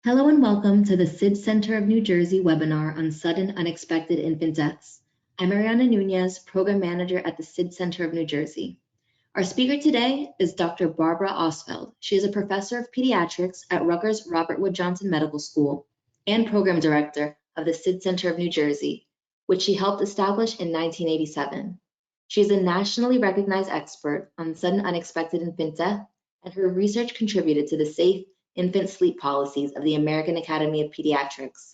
Hello and welcome to the SID Center of New Jersey webinar on sudden unexpected infant deaths. I'm Mariana Nunez, Program Manager at the SID Center of New Jersey. Our speaker today is Dr. Barbara Ostfeld. She is a professor of pediatrics at Rutgers Robert Wood Johnson Medical School and Program Director of the SID Center of New Jersey, which she helped establish in 1987. She is a nationally recognized expert on sudden unexpected infant death, and her research contributed to the safe infant sleep policies of the American Academy of Pediatrics.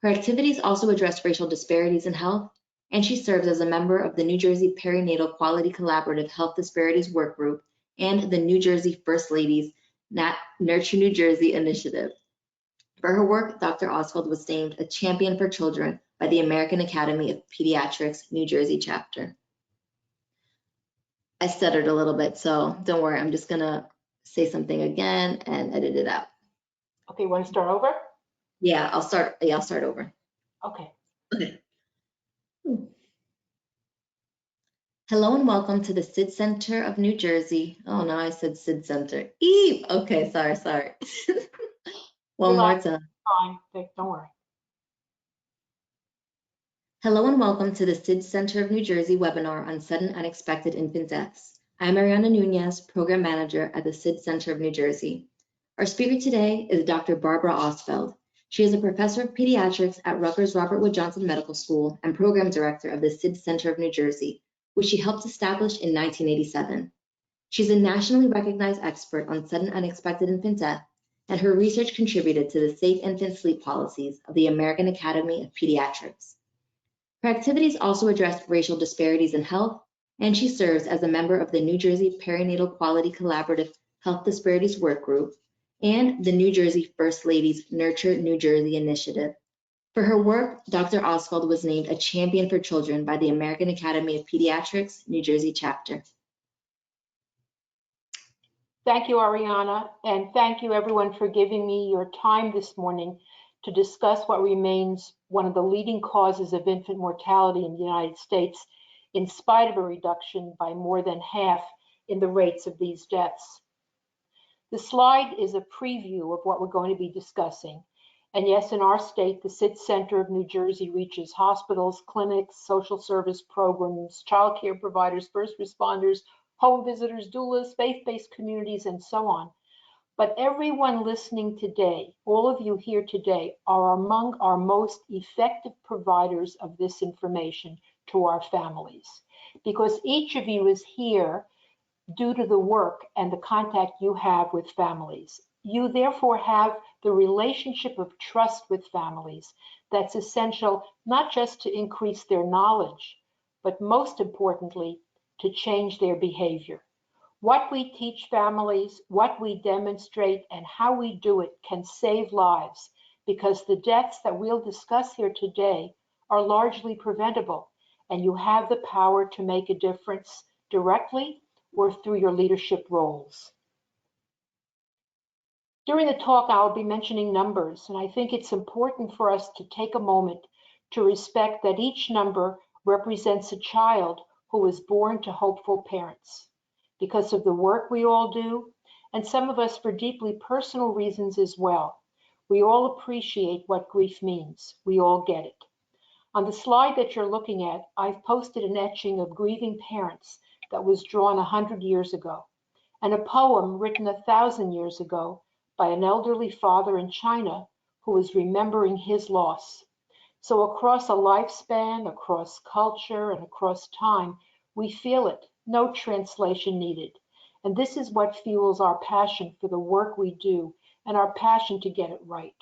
Her activities also address racial disparities in health, and she serves as a member of the New Jersey Perinatal Quality Collaborative Health Disparities Work Group and the New Jersey First Ladies Nurture New Jersey initiative. For her work, Dr. Ostfeld was named a champion for children by the American Academy of Pediatrics New Jersey chapter. I stuttered a little bit, so don't worry, I'm just gonna say something again and edit it out. Okay, want to start over? Yeah, I'll start over. Okay. Hello and welcome to the SID Center of New Jersey. Oh no, I said SID Center. Eve. Okay, sorry. One more time. Fine, don't worry. Hello and welcome to the SID Center of New Jersey webinar on sudden unexpected infant deaths. I'm Mariana Nunez, Program Manager at the SID Center of New Jersey. Our speaker today is Dr. Barbara Ostfeld. She is a professor of pediatrics at Rutgers Robert Wood Johnson Medical School and Program Director of the SID Center of New Jersey, which she helped establish in 1987. She's a nationally recognized expert on sudden unexpected infant death, and her research contributed to the safe infant sleep policies of the American Academy of Pediatrics. Her activities also address racial disparities in health, and she serves as a member of the New Jersey Perinatal Quality Collaborative Health Disparities Work Group and the New Jersey First Ladies Nurture New Jersey initiative. For her work, Dr. Ostfeld was named a champion for children by the American Academy of Pediatrics New Jersey chapter. Thank you, Ariana, and thank you everyone for giving me your time this morning to discuss what remains one of the leading causes of infant mortality in the United States, in spite of a reduction by more than half in the rates of these deaths. The slide is a preview of what we're going to be discussing. And yes, in our state, the SID Center of New Jersey reaches hospitals, clinics, social service programs, child care providers, first responders, home visitors, doulas, faith-based communities, and so on. But everyone listening today, all of you here today, are among our most effective providers of this information to our families, because each of you is here due to the work and the contact you have with families. You therefore have the relationship of trust with families that's essential not just to increase their knowledge, but most importantly, to change their behavior. What we teach families, what we demonstrate, and how we do it can save lives, because the deaths that we'll discuss here today are largely preventable, and you have the power to make a difference directly or through your leadership roles. During the talk, I'll be mentioning numbers, and I think it's important for us to take a moment to respect that each number represents a child who was born to hopeful parents. Because of the work we all do, and some of us for deeply personal reasons as well, we all appreciate what grief means. We all get it. On the slide that you're looking at, I've posted an etching of grieving parents that was drawn 100 years ago, and a poem written 1,000 years ago by an elderly father in China who was remembering his loss. So across a lifespan, across culture, and across time, we feel it, no translation needed. And this is what fuels our passion for the work we do and our passion to get it right.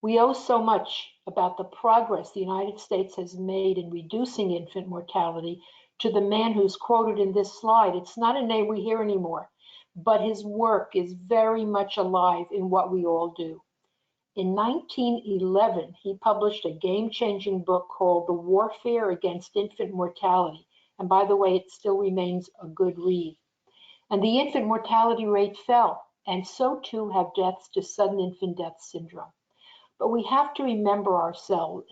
We owe so much about the progress the United States has made in reducing infant mortality to the man who's quoted in this slide. It's not a name we hear anymore, but his work is very much alive in what we all do. In 1911, he published a game-changing book called The Warfare Against Infant Mortality. And by the way, it still remains a good read. And the infant mortality rate fell, and so too have deaths to sudden infant death syndrome. But we have to remind ourselves,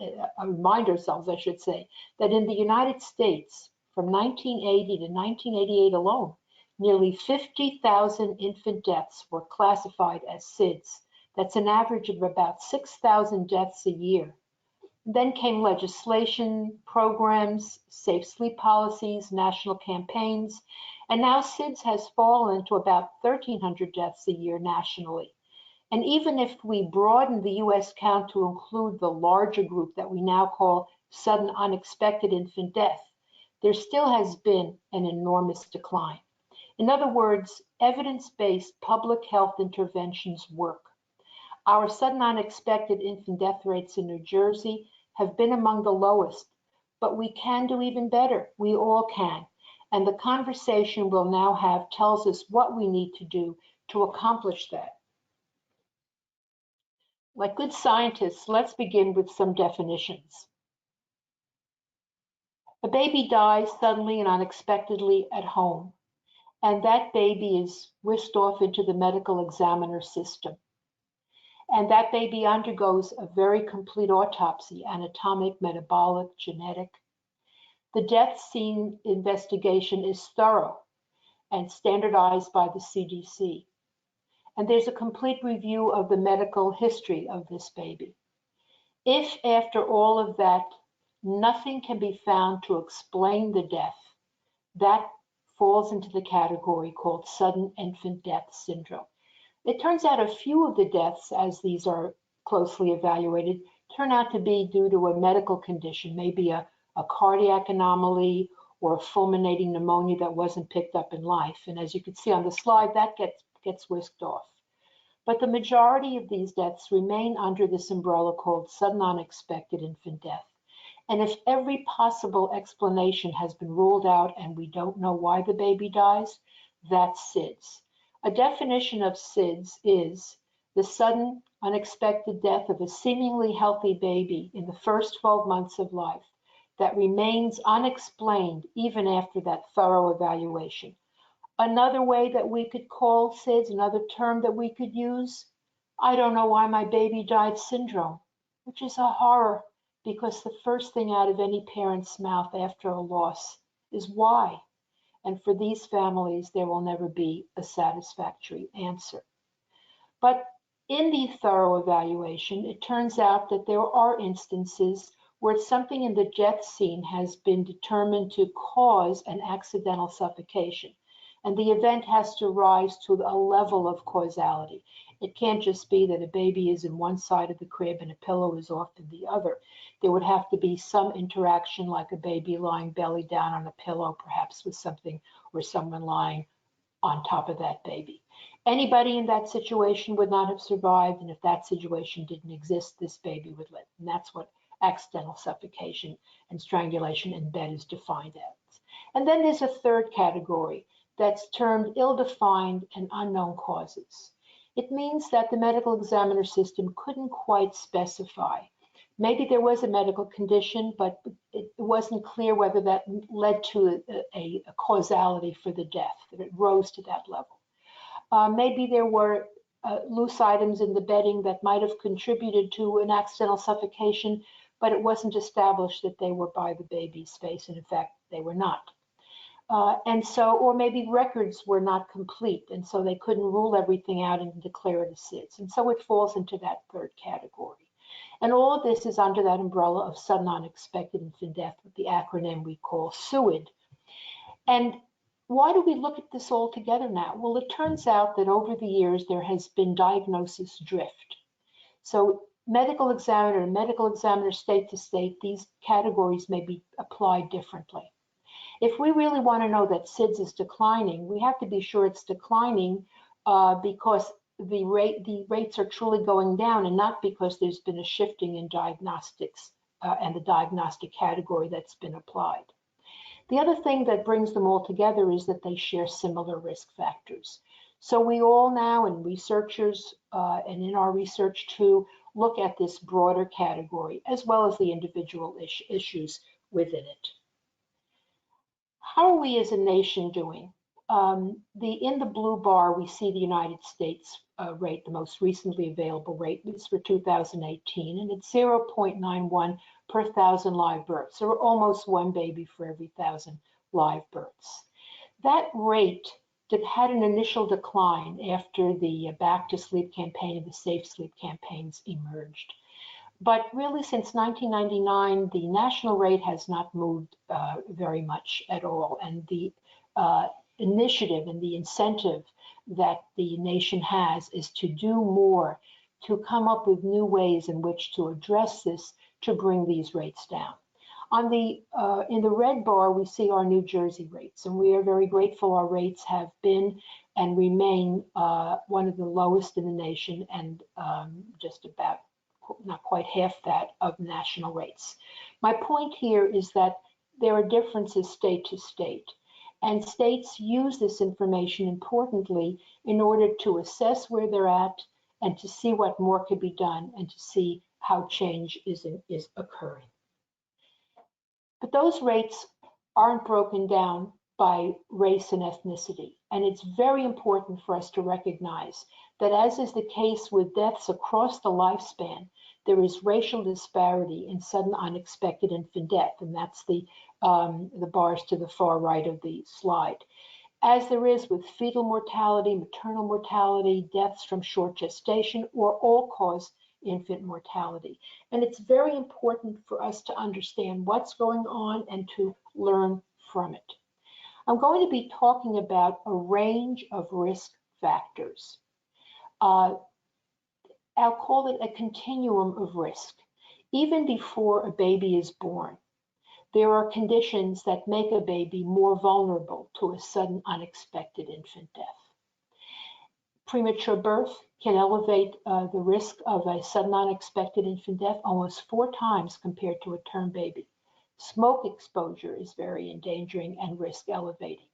I should say, that in the United States, from 1980 to 1988 alone, nearly 50,000 infant deaths were classified as SIDS. That's an average of about 6,000 deaths a year. Then came legislation, programs, safe sleep policies, national campaigns, and now SIDS has fallen to about 1,300 deaths a year nationally. And even if we broaden the US count to include the larger group that we now call sudden unexpected infant death, there still has been an enormous decline. In other words, evidence-based public health interventions work. Our sudden unexpected infant death rates in New Jersey have been among the lowest, but we can do even better. We all can. And the conversation we'll now have tells us what we need to do to accomplish that. Like good scientists, let's begin with some definitions. A baby dies suddenly and unexpectedly at home, and that baby is whisked off into the medical examiner system. And that baby undergoes a very complete autopsy, anatomic, metabolic, genetic. The death scene investigation is thorough and standardized by the CDC. And there's a complete review of the medical history of this baby. If after all of that, nothing can be found to explain the death, that falls into the category called sudden infant death syndrome. It turns out a few of the deaths, as these are closely evaluated, turn out to be due to a medical condition, maybe a cardiac anomaly or a fulminating pneumonia that wasn't picked up in life. And as you can see on the slide, that gets whisked off. But the majority of these deaths remain under this umbrella called sudden unexpected infant death. And if every possible explanation has been ruled out and we don't know why the baby dies, that's SIDS. A definition of SIDS is the sudden unexpected death of a seemingly healthy baby in the first 12 months of life that remains unexplained even after that thorough evaluation. Another way that we could call SIDS, another term that we could use, I don't know why my baby died syndrome, which is a horror because the first thing out of any parent's mouth after a loss is why. And for these families, there will never be a satisfactory answer. But in the thorough evaluation, it turns out that there are instances where something in the death scene has been determined to cause an accidental suffocation. And the event has to rise to a level of causality. It can't just be that a baby is in one side of the crib and a pillow is off in the other. There would have to be some interaction, like a baby lying belly down on a pillow, perhaps with something or someone lying on top of that baby. Anybody in that situation would not have survived, and if that situation didn't exist, this baby would live. And that's what accidental suffocation and strangulation in bed is defined as. And then there's a third category that's termed ill-defined and unknown causes. It means that the medical examiner system couldn't quite specify. Maybe there was a medical condition, but it wasn't clear whether that led to a causality for the death, that it rose to that level. Maybe there were loose items in the bedding that might have contributed to an accidental suffocation, but it wasn't established that they were by the baby's face, and in fact, they were not. Or maybe records were not complete, and so they couldn't rule everything out and declare it a SIDS. And so it falls into that third category. And all of this is under that umbrella of sudden unexpected infant death, with the acronym we call SUID. And why do we look at this all together now? Well, it turns out that over the years, there has been diagnosis drift. So medical examiner, state to state, these categories may be applied differently. If we really want to know that SIDS is declining, we have to be sure it's declining because the rates are truly going down, and not because there's been a shifting in diagnostics and the diagnostic category that's been applied. The other thing that brings them all together is that they share similar risk factors. So we all now, and researchers, and in our research too, look at this broader category as well as the individual issues within it. How are we as a nation doing? In the blue bar, we see the United States rate. The most recently available rate is for 2018, and it's 0.91 per 1,000 live births, or almost one baby for every 1,000 live births. That rate had an initial decline after the Back to Sleep campaign and the Safe Sleep campaigns emerged. But really, since 1999, the national rate has not moved very much at all. And the initiative and the incentive that the nation has is to do more, to come up with new ways in which to address this, to bring these rates down. On the in the red bar, we see our New Jersey rates, and we are very grateful. Our rates have been and remain one of the lowest in the nation, and just about not quite half that of national rates. My point here is that there are differences state to state, and states use this information importantly in order to assess where they're at and to see what more could be done and to see how change is occurring. But those rates aren't broken down by race and ethnicity, and it's very important for us to recognize that, as is the case with deaths across the lifespan, there is racial disparity in sudden unexpected infant death, and that's the bars to the far right of the slide. As there is with fetal mortality, maternal mortality, deaths from short gestation, or all-cause infant mortality. And it's very important for us to understand what's going on and to learn from it. I'm going to be talking about a range of risk factors. I'll call it a continuum of risk. Even before a baby is born, there are conditions that make a baby more vulnerable to a sudden unexpected infant death. Premature birth can elevate the risk of a sudden unexpected infant death almost 4 times compared to a term baby. Smoke exposure is very endangering and risk elevating,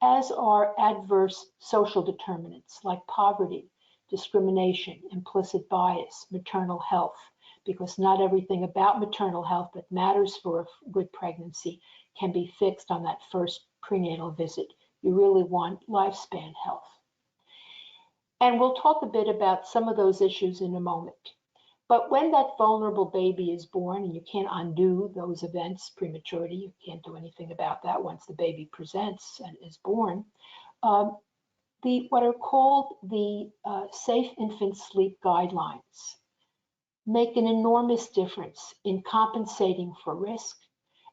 as are adverse social determinants like poverty, discrimination, implicit bias, maternal health, because not everything about maternal health that matters for a good pregnancy can be fixed on that first prenatal visit. You really want lifespan health. And we'll talk a bit about some of those issues in a moment. But when that vulnerable baby is born, and you can't undo those events, prematurity, you can't do anything about that once the baby presents and is born, what are called the Safe Infant Sleep Guidelines make an enormous difference in compensating for risk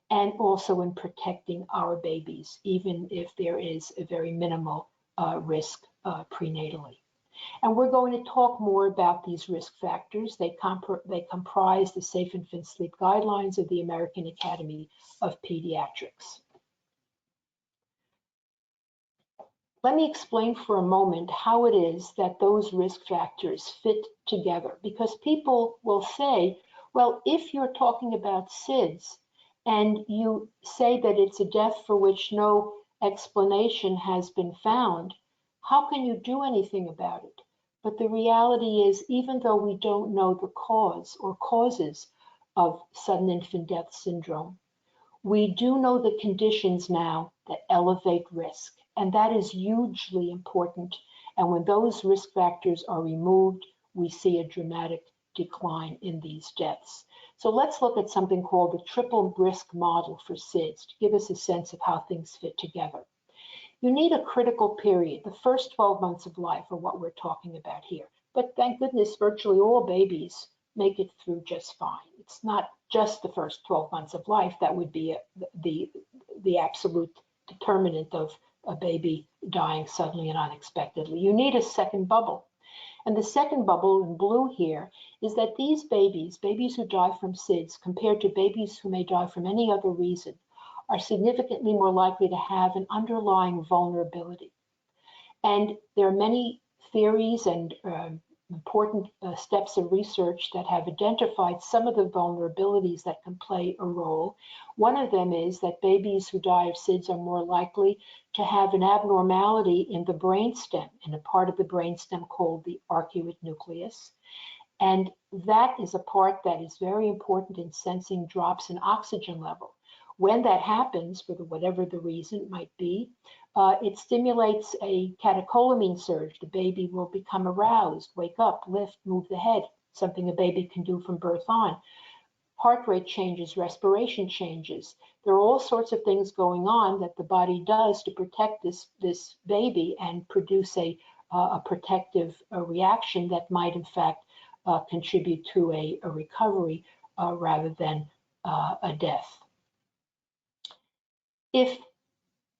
and also in protecting our babies, even if there is a very minimal risk prenatally. And we're going to talk more about these risk factors. They comprise the Safe Infant Sleep Guidelines of the American Academy of Pediatrics. Let me explain for a moment how it is that those risk factors fit together, because people will say, well, if you're talking about SIDS and you say that it's a death for which no explanation has been found, how can you do anything about it? But the reality is, even though we don't know the cause or causes of sudden infant death syndrome, we do know the conditions now that elevate risk. And that is hugely important. And when those risk factors are removed, we see a dramatic decline in these deaths. So let's look at something called the triple risk model for SIDS to give us a sense of how things fit together. You need a critical period. The first 12 months of life are what we're talking about here. But thank goodness, virtually all babies make it through just fine. It's not just the first 12 months of life that would be the absolute determinant of a baby dying suddenly and unexpectedly. You need a second bubble. And the second bubble in blue here is that these babies who die from SIDS compared to babies who may die from any other reason, are significantly more likely to have an underlying vulnerability. And there are many theories and important steps of research that have identified some of the vulnerabilities that can play a role. One of them is that babies who die of SIDS are more likely to have an abnormality in the brainstem, in a part of the brainstem called the arcuate nucleus. And that is a part that is very important in sensing drops in oxygen level. When that happens, for whatever the reason might be, it stimulates a catecholamine surge. The baby will become aroused, wake up, lift, move the head, something a baby can do from birth on. Heart rate changes, respiration changes. There are all sorts of things going on that the body does to protect this baby and produce a protective reaction that might in fact contribute to a recovery rather than a death. If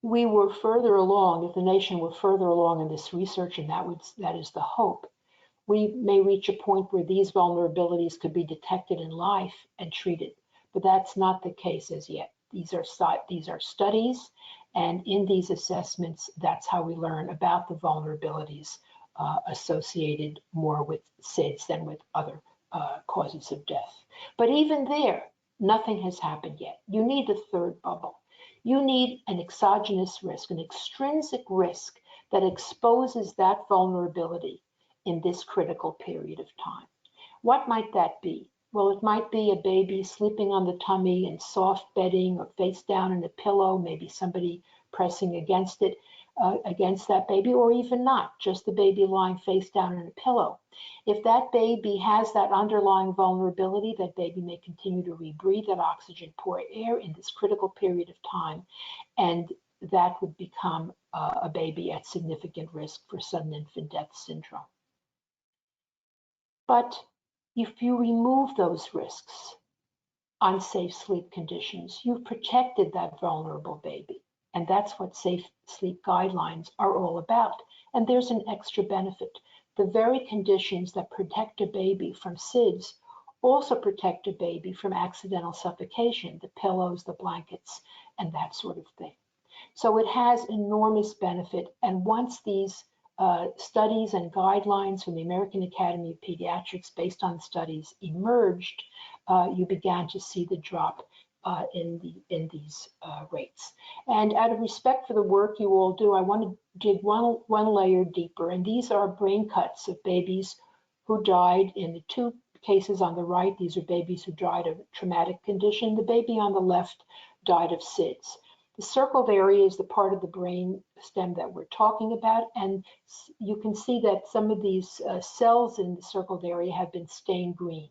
we were further along, if the nation were further along in this research, and that is the hope, we may reach a point where these vulnerabilities could be detected in life and treated. But that's not the case as yet. These are studies, and in these assessments, that's how we learn about the vulnerabilities associated more with SIDS than with other causes of death. But even there, nothing has happened yet. You need the third bubble. You need an exogenous risk, an extrinsic risk that exposes that vulnerability in this critical period of time. What might that be? Well, it might be a baby sleeping on the tummy in soft bedding or face down in a pillow, maybe somebody pressing against it, against that baby, or even not, just the baby lying face down in a pillow. If that baby has that underlying vulnerability, that baby may continue to rebreathe that oxygen-poor air in this critical period of time, and that would become a baby at significant risk for sudden infant death syndrome. But if you remove those risks, unsafe sleep conditions, you've protected that vulnerable baby. And that's what safe sleep guidelines are all about. And there's an extra benefit. The very conditions that protect a baby from SIDS also protect a baby from accidental suffocation, the pillows, the blankets, and that sort of thing. So it has enormous benefit. And once these studies and guidelines from the American Academy of Pediatrics based on studies emerged, you began to see the drop in these rates. And out of respect for the work you all do, I want to dig one layer deeper. And these are brain cuts of babies who died in the two cases on the right. These are babies who died of a traumatic condition. The baby on the left died of SIDS. The circled area is the part of the brain stem that we're talking about, and you can see that some of these cells in the circled area have been stained green.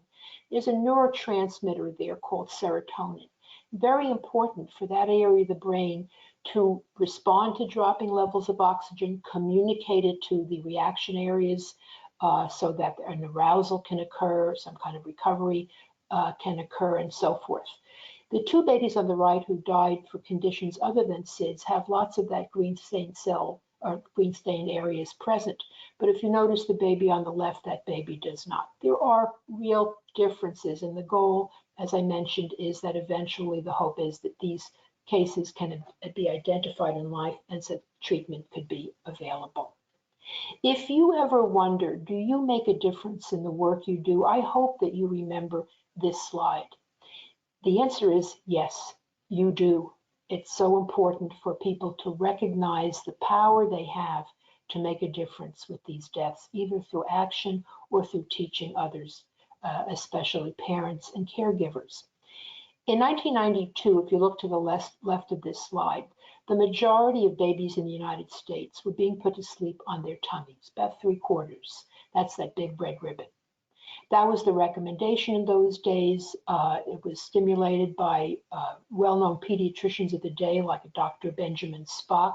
There's a neurotransmitter there called serotonin, very important for that area of the brain to respond to dropping levels of oxygen, communicate it to the reaction areas so that an arousal can occur, some kind of recovery can occur, and so forth. The two babies on the right who died for conditions other than SIDS have lots of that green stained cell or green stained areas present. But if you notice the baby on the left, that baby does not. There are real differences, and the goal, as I mentioned, is that eventually the hope is that these cases can be identified in life and so treatment could be available. If you ever wonder, do you make a difference in the work you do? I hope that you remember this slide. The answer is yes, you do. It's so important for people to recognize the power they have to make a difference with these deaths, either through action or through teaching others, especially parents and caregivers. In 1992, if you look to the left of this slide, the majority of babies in the United States were being put to sleep on their tummies, about 3/4. That's that big red ribbon. That was the recommendation in those days. It was stimulated by well-known pediatricians of the day, like Dr. Benjamin Spock.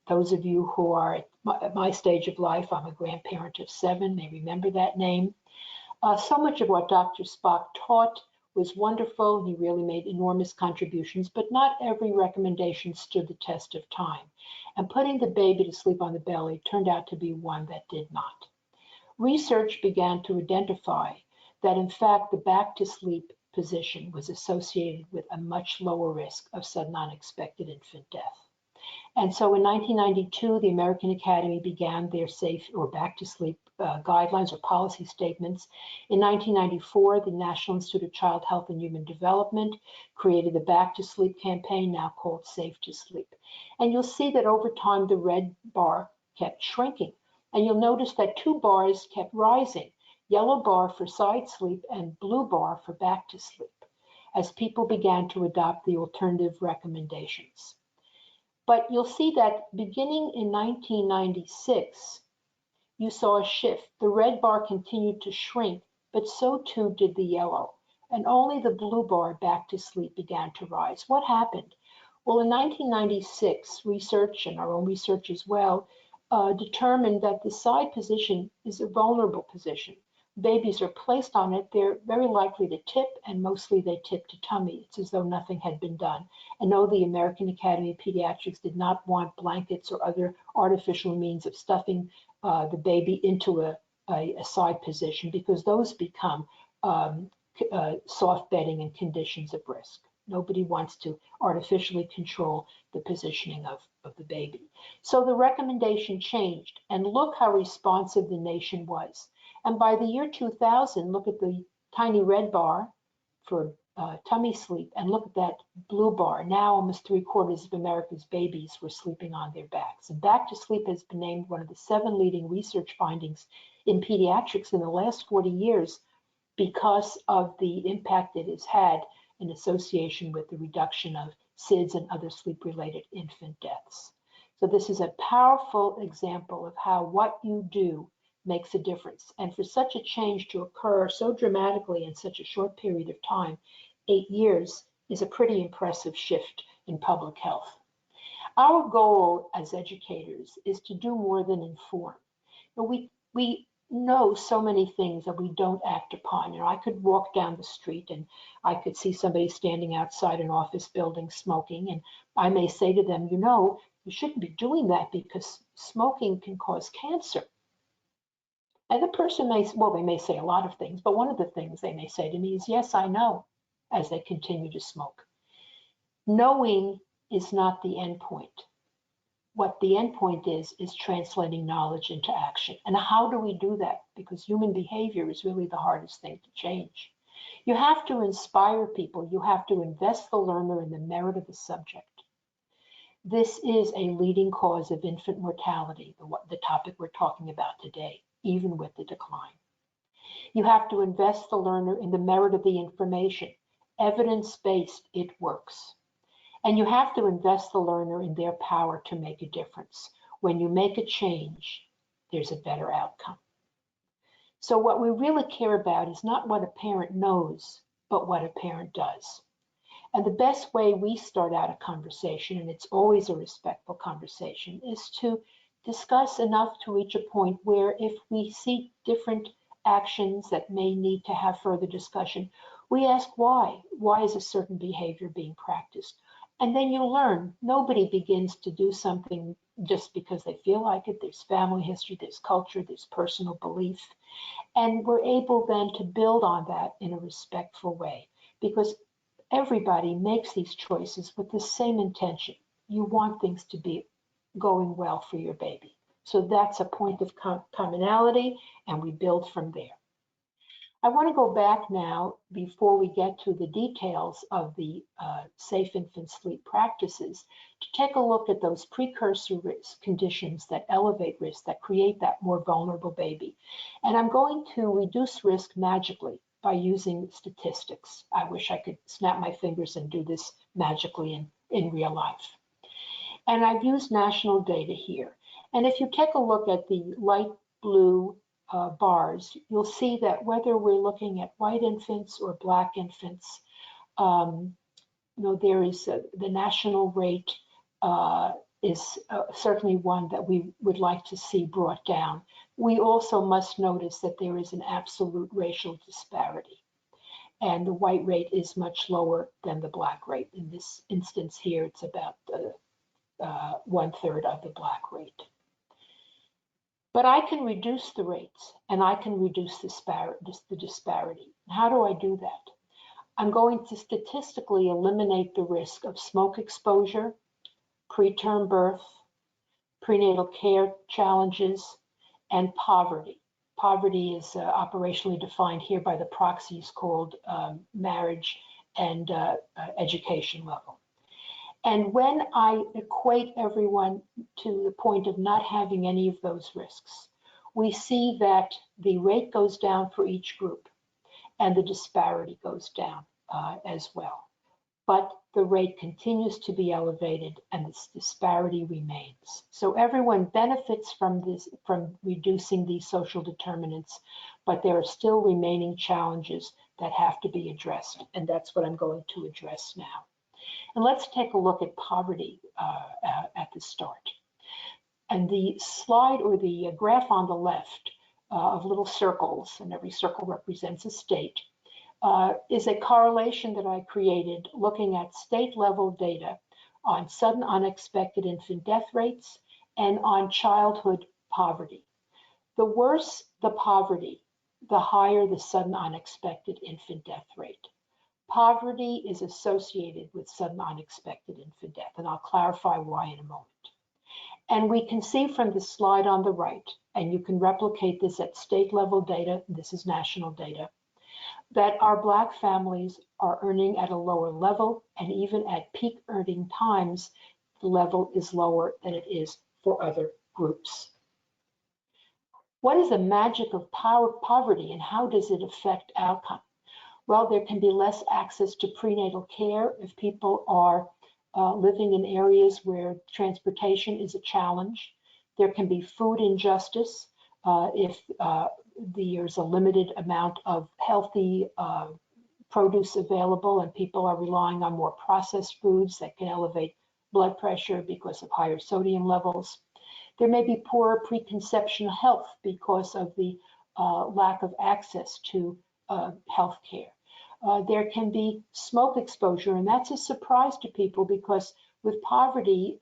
Those of you who are at my stage of life, I'm a grandparent of 7, may remember that name. So much of what Dr. Spock taught was wonderful. He really made enormous contributions, but not every recommendation stood the test of time. And putting the baby to sleep on the belly turned out to be one that did not. Research began to identify that, in fact, the back to sleep position was associated with a much lower risk of sudden unexpected infant death. And so in 1992, the American Academy began their safe or back to sleep guidelines or policy statements. In 1994, the National Institute of Child Health and Human Development created the Back to Sleep campaign, now called Safe to Sleep. And you'll see that over time, the red bar kept shrinking. And you'll notice that 2 bars kept rising, yellow bar for side sleep and blue bar for back to sleep, as people began to adopt the alternative recommendations. But you'll see that beginning in 1996, you saw a shift. The red bar continued to shrink, but so too did the yellow. and only the blue bar back to sleep began to rise. What happened? Well, in 1996, research, and our own research as well, determined that the side position is a vulnerable position. Babies are placed on it, they're very likely to tip, and mostly they tip to tummy. It's as though nothing had been done. And no, the American Academy of Pediatrics did not want blankets or other artificial means of stuffing the baby into a side position, because those become soft bedding and conditions of risk. Nobody wants to artificially control the positioning of the baby. So the recommendation changed, and look how responsive the nation was. And by the year 2000, look at the tiny red bar for tummy sleep, and look at that blue bar. Now almost 3/4 of America's babies were sleeping on their backs. And back to sleep has been named one of the 7 leading research findings in pediatrics in the last 40 years because of the impact it has had in association with the reduction of SIDS and other sleep-related infant deaths. So this is a powerful example of how what you do makes a difference. And for such a change to occur so dramatically in such a short period of time, 8 years, is a pretty impressive shift in public health. Our goal as educators is to do more than inform. We know so many things that we don't act upon. You know, I could walk down the street and I could see somebody standing outside an office building smoking, and I may say to them, you know, you shouldn't be doing that because smoking can cause cancer. And the person may, well, they may say a lot of things, but one of the things they may say to me is, yes, I know, as they continue to smoke. Knowing is not the end point. What the end point is translating knowledge into action. And how do we do that? Because human behavior is really the hardest thing to change. You have to inspire people. You have to invest the learner in the merit of the subject. This is a leading cause of infant mortality, the topic we're talking about today, even with the decline. You have to invest the learner in the merit of the information. Evidence-based, it works. And you have to invest the learner in their power to make a difference. When you make a change, there's a better outcome. So what we really care about is not what a parent knows, but what a parent does. And the best way we start out a conversation, and it's always a respectful conversation, is to discuss enough to reach a point where if we see different actions that may need to have further discussion, we ask why. Why is a certain behavior being practiced? And then you learn. Nobody begins to do something just because they feel like it. There's family history, there's culture, there's personal belief. And we're able then to build on that in a respectful way, because everybody makes these choices with the same intention. You want things to be going well for your baby. So that's a point of commonality, and we build from there. I want to go back now, before we get to the details of the safe infant sleep practices, to take a look at those precursor risk conditions that elevate risk, that create that more vulnerable baby. And I'm going to reduce risk magically by using statistics. I wish I could snap my fingers and do this magically in real life. And I've used national data here. And if you take a look at the light blue bars, you'll see that whether we're looking at white infants or black infants, there is the national rate is certainly one that we would like to see brought down. We also must notice that there is an absolute racial disparity, and the white rate is much lower than the black rate. In this instance here, it's about 1/3 of the black rate. But I can reduce the rates, and I can reduce the disparity. How do I do that? I'm going to statistically eliminate the risk of smoke exposure, preterm birth, prenatal care challenges, and poverty. Poverty is operationally defined here by the proxies called marriage and education level. And when I equate everyone to the point of not having any of those risks, we see that the rate goes down for each group and the disparity goes down as well. But the rate continues to be elevated and this disparity remains. So everyone benefits from reducing these social determinants, but there are still remaining challenges that have to be addressed, and that's what I'm going to address now. And let's take a look at poverty at the start. And the slide or the graph on the left of little circles, and every circle represents a state, is a correlation that I created looking at state-level data on sudden unexpected infant death rates and on childhood poverty. The worse the poverty, the higher the sudden unexpected infant death rate. Poverty is associated with sudden unexpected infant death, and I'll clarify why in a moment. And we can see from the slide on the right, and you can replicate this at state-level data, this is national data, that our Black families are earning at a lower level, and even at peak earning times, the level is lower than it is for other groups. What is the magic of poverty, and how does it affect outcome? Well, there can be less access to prenatal care if people are living in areas where transportation is a challenge. There can be food injustice if there's a limited amount of healthy produce available and people are relying on more processed foods that can elevate blood pressure because of higher sodium levels. There may be poorer preconception health because of the lack of access to health care. There can be smoke exposure, and that's a surprise to people because with poverty,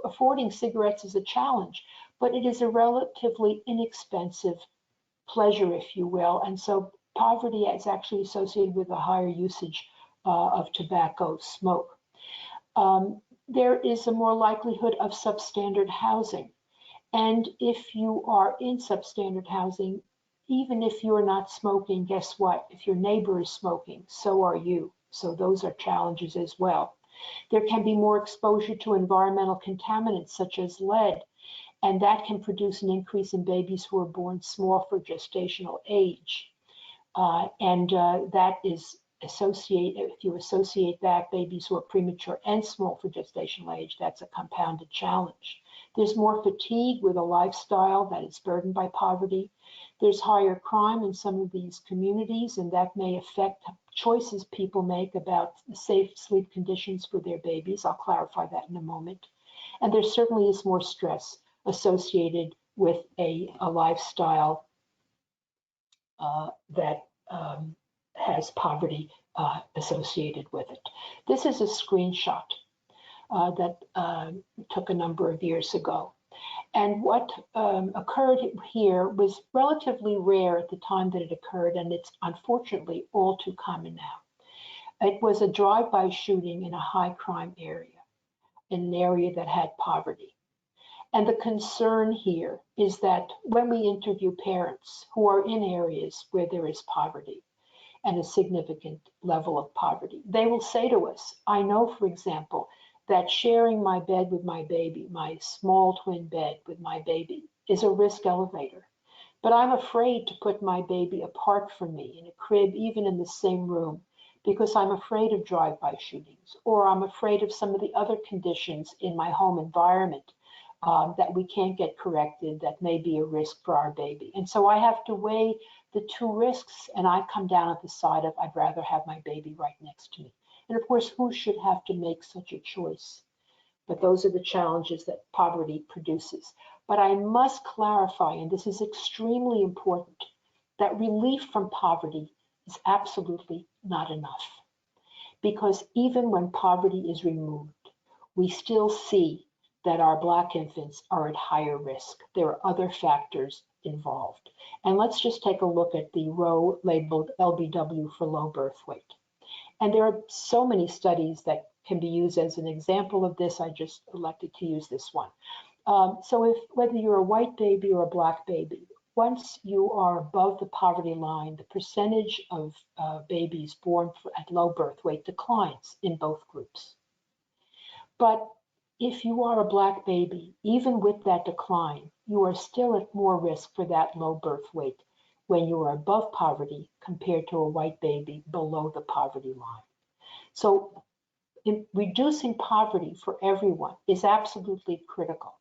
affording cigarettes is a challenge, but it is a relatively inexpensive pleasure, if you will, and so poverty is actually associated with a higher usage of tobacco smoke. There is a more likelihood of substandard housing, and if you are in substandard housing, even if you're not smoking, guess what? If your neighbor is smoking, so are you. So those are challenges as well. There can be more exposure to environmental contaminants such as lead, and that can produce an increase in babies who are born small for gestational age. That is associated, if you associate that, babies who are premature and small for gestational age, that's a compounded challenge. There's more fatigue with a lifestyle that is burdened by poverty. There's higher crime in some of these communities, and that may affect choices people make about safe sleep conditions for their babies. I'll clarify that in a moment. And there certainly is more stress associated with a lifestyle that has poverty associated with it. This is a screenshot that took a number of years ago. And what occurred here was relatively rare at the time that it occurred, and it's unfortunately all too common now. It was a drive-by shooting in a high crime area, in an area that had poverty. And the concern here is that when we interview parents who are in areas where there is poverty and a significant level of poverty, they will say to us, I know, for example, that sharing my bed with my baby, my small twin bed with my baby, is a risk elevator. But I'm afraid to put my baby apart from me in a crib, even in the same room, because I'm afraid of drive-by shootings, or I'm afraid of some of the other conditions in my home environment that we can't get corrected that may be a risk for our baby. And so I have to weigh the two risks, and I come down at the side of I'd rather have my baby right next to me. And of course, who should have to make such a choice? But those are the challenges that poverty produces. But I must clarify, and this is extremely important, that relief from poverty is absolutely not enough. Because even when poverty is removed, we still see that our Black infants are at higher risk. There are other factors involved. And let's just take a look at the row labeled LBW for low birth weight. And there are so many studies that can be used as an example of this. I just elected to use this one. So whether you're a white baby or a Black baby, once you are above the poverty line, the percentage of babies born at low birth weight declines in both groups. But if you are a Black baby, even with that decline, you are still at more risk for that low birth weight when you are above poverty compared to a white baby below the poverty line. So reducing poverty for everyone is absolutely critical,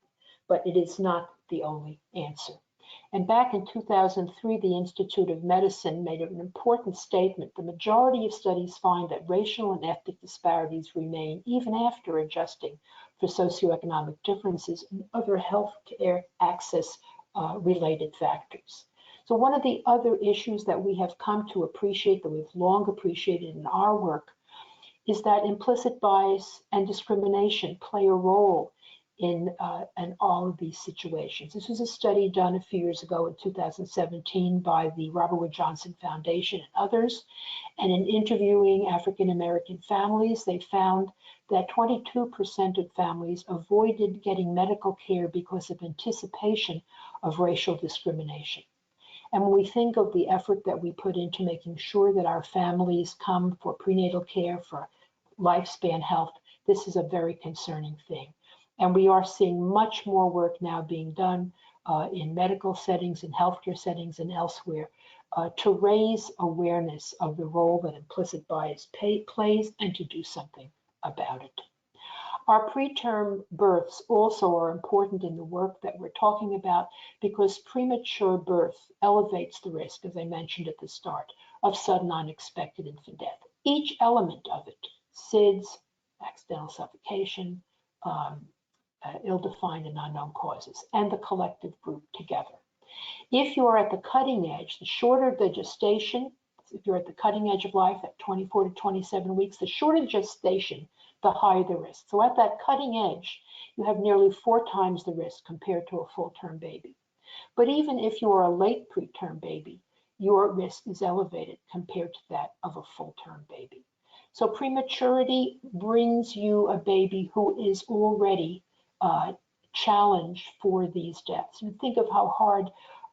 but it is not the only answer. And back in 2003, the Institute of Medicine made an important statement. The majority of studies find that racial and ethnic disparities remain even after adjusting for socioeconomic differences and other healthcare access related factors. So one of the other issues that we have come to appreciate, that we've long appreciated in our work, is that implicit bias and discrimination play a role in all of these situations. This was a study done a few years ago in 2017 by the Robert Wood Johnson Foundation and others. And in interviewing African American families, they found that 22% of families avoided getting medical care because of anticipation of racial discrimination. And when we think of the effort that we put into making sure that our families come for prenatal care, for lifespan health, this is a very concerning thing. And we are seeing much more work now being done in medical settings, in healthcare settings, and elsewhere to raise awareness of the role that implicit bias plays and to do something about it. Our preterm births also are important in the work that we're talking about because premature birth elevates the risk, as I mentioned at the start, of sudden unexpected infant death. Each element of it, SIDS, accidental suffocation, ill-defined and unknown causes, and the collective group together. If you're at the cutting edge, the shorter the gestation, if you're at the cutting edge of life at 24 to 27 weeks, the shorter gestation, the higher the risk. So at that cutting edge, you have nearly 4 times the risk compared to a full-term baby. But even if you are a late preterm baby, your risk is elevated compared to that of a full-term baby. So prematurity brings you a baby who is already challenged for these deaths. You think of how hard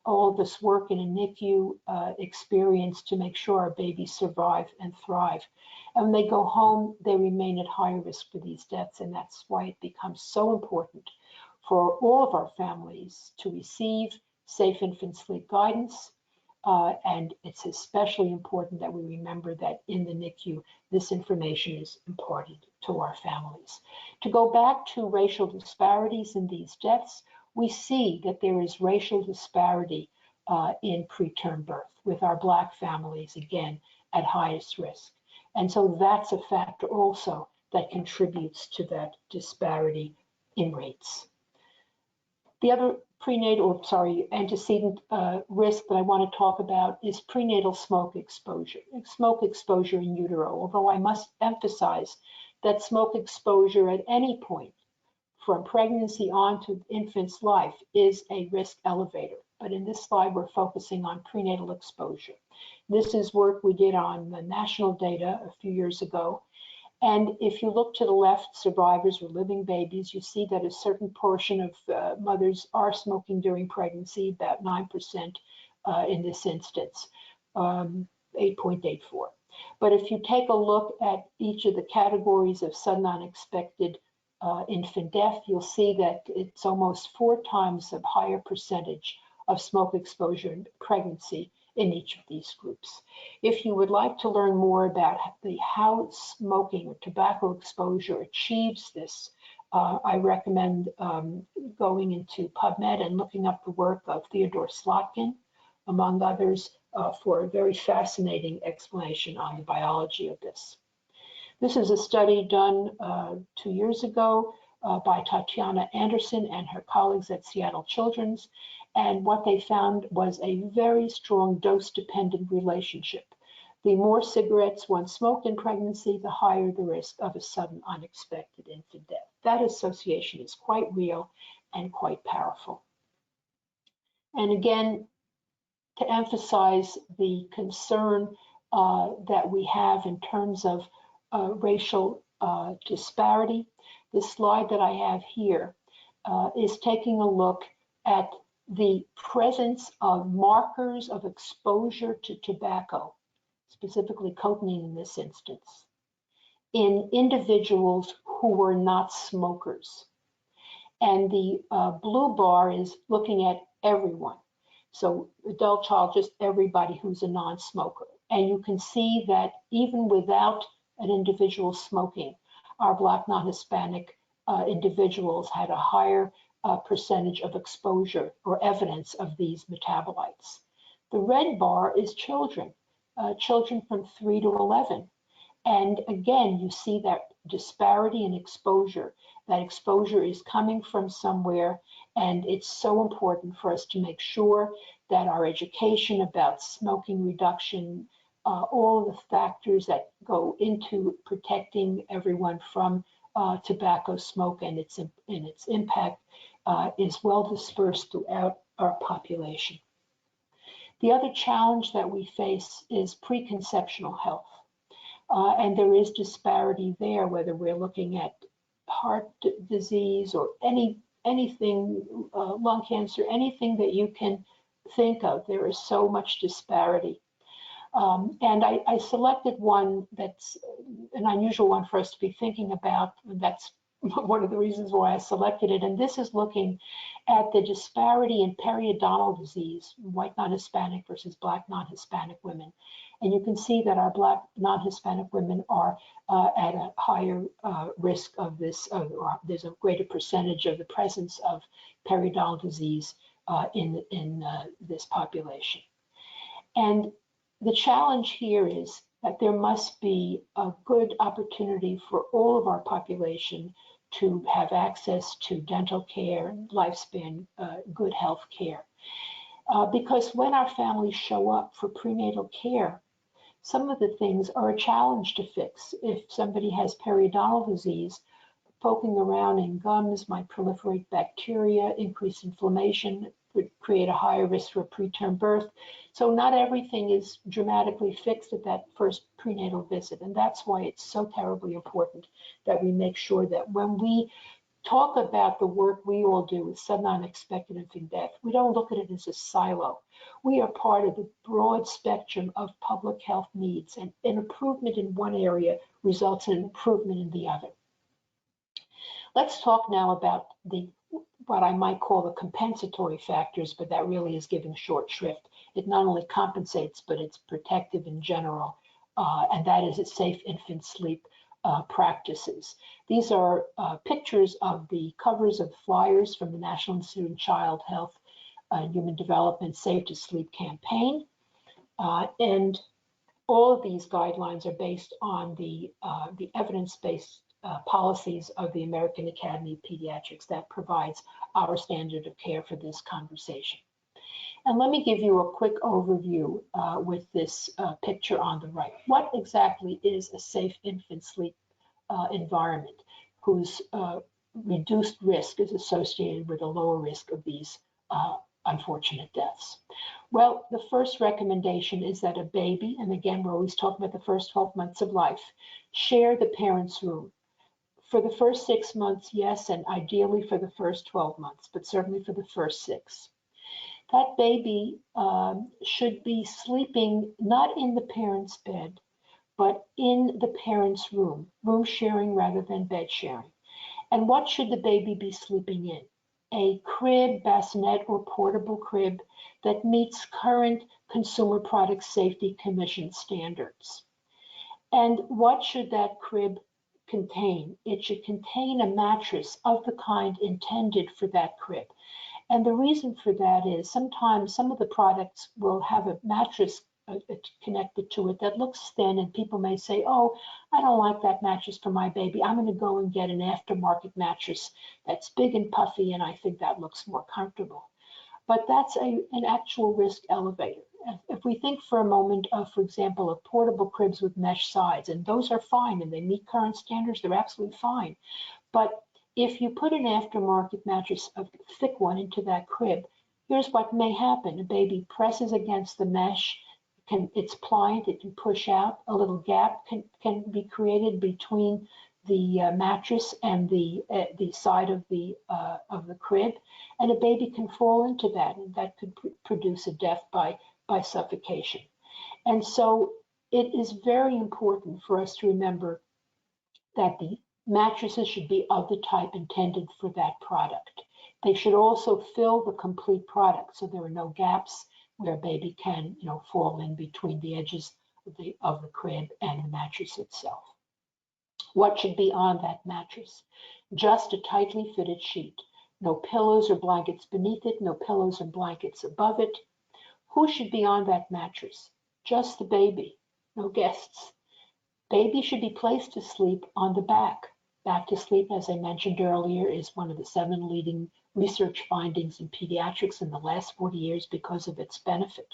all this work in a NICU experience to make sure our babies survive and thrive. And when they go home, they remain at higher risk for these deaths. And that's why it becomes so important for all of our families to receive safe infant sleep guidance. And it's especially important that we remember that in the NICU, this information is imparted to our families. To go back to racial disparities in these deaths, we see that there is racial disparity in preterm birth, with our Black families, again, at highest risk. And so that's a factor also that contributes to that disparity in rates. The other antecedent risk that I want to talk about is prenatal smoke exposure in utero, although I must emphasize that smoke exposure at any point from pregnancy on to infant's life is a risk elevator. But in this slide, we're focusing on prenatal exposure. This is work we did on the national data a few years ago. And if you look to the left, survivors or living babies, you see that a certain portion of mothers are smoking during pregnancy, about 9% in this instance, 8.84. But if you take a look at each of the categories of sudden unexpected infant death, you'll see that it's almost 4 times a higher percentage of smoke exposure in pregnancy in each of these groups. If you would like to learn more about how smoking or tobacco exposure achieves this, I recommend going into PubMed and looking up the work of Theodore Slotkin, among others, for a very fascinating explanation on the biology of this. This is a study done 2 years ago by Tatiana Anderson and her colleagues at Seattle Children's. And what they found was a very strong dose-dependent relationship. The more cigarettes one smoked in pregnancy, the higher the risk of a sudden unexpected infant death. That association is quite real and quite powerful. And again, to emphasize the concern that we have in terms of racial disparity, the slide that I have here is taking a look at the presence of markers of exposure to tobacco, specifically cocaine in this instance, in individuals who were not smokers. And the blue bar is looking at everyone. So adult, child, just everybody who's a non-smoker. And you can see that even without an individual smoking, our Black non-Hispanic individuals had a higher percentage of exposure or evidence of these metabolites. The red bar is children, children from 3 to 11. And again, you see that disparity in exposure. That exposure is coming from somewhere, and it's so important for us to make sure that our education about smoking reduction, all of the factors that go into protecting everyone from tobacco smoke and its impact is well dispersed throughout our population. The other challenge that we face is preconceptional health. And there is disparity there, whether we're looking at heart disease or anything, lung cancer, anything that you can think of. There is so much disparity. And I selected one that's an unusual one for us to be thinking about, and that's one of the reasons why I selected it. And this is looking at the disparity in periodontal disease, white non-Hispanic versus black non-Hispanic women. And you can see that our black non-Hispanic women are at a higher risk of this, or there's a greater percentage of the presence of periodontal disease in this population. And the challenge here is that there must be a good opportunity for all of our population to have access to dental care, lifespan, good health care. Because when our families show up for prenatal care, some of the things are a challenge to fix. If somebody has periodontal disease, poking around in gums might proliferate bacteria, increase inflammation, would create a higher risk for preterm birth. So not everything is dramatically fixed at that first prenatal visit. And that's why it's so terribly important that we make sure that when we talk about the work we all do with sudden unexpected infant death, we don't look at it as a silo. We are part of the broad spectrum of public health needs, and an improvement in one area results in an improvement in the other. Let's talk now about what I might call the compensatory factors, but that really is giving short shrift. It not only compensates, but it's protective in general, and that is its safe infant sleep practices. These are pictures of the covers of flyers from the National Institute of Child Health and Human Development Safe to Sleep campaign. And all of these guidelines are based on the evidence-based policies of the American Academy of Pediatrics that provides our standard of care for this conversation. And let me give you a quick overview with this picture on the right. What exactly is a safe infant sleep environment whose reduced risk is associated with a lower risk of these unfortunate deaths? Well, the first recommendation is that a baby, and again, we're always talking about the first 12 months of life, share the parent's room. For the first 6 months, yes, and ideally for the first 12 months, but certainly for the first 6. That baby should be sleeping not in the parent's bed, but in the parent's room sharing rather than bed sharing. And what should the baby be sleeping in? A crib, bassinet, or portable crib that meets current Consumer Product Safety Commission standards. And what should that crib contain? It should contain a mattress of the kind intended for that crib. And the reason for that is sometimes some of the products will have a mattress connected to it that looks thin, and people may say, oh, I don't like that mattress for my baby. I'm going to go and get an aftermarket mattress that's big and puffy, and I think that looks more comfortable. But that's an actual risk elevator. If we think for a moment of, for example, of portable cribs with mesh sides, and those are fine and they meet current standards, they're absolutely fine. But if you put an aftermarket mattress, a thick one, into that crib, here's what may happen. A baby presses against the mesh, it's pliant, it can push out, a little gap can be created between the mattress and the side of the crib, and a baby can fall into that, and that could produce a death by suffocation. And so it is very important for us to remember that the mattresses should be of the type intended for that product. They should also fill the complete product, so there are no gaps where a baby can, fall in between the edges of the crib and the mattress itself. What should be on that mattress? Just a tightly fitted sheet. no pillows or blankets beneath it, no pillows and blankets above it. Who should be on that mattress? Just the baby, no guests. Baby should be placed to sleep on the back. Back to sleep, as I mentioned earlier, is one of the 7 leading research findings in pediatrics in the last 40 years because of its benefit.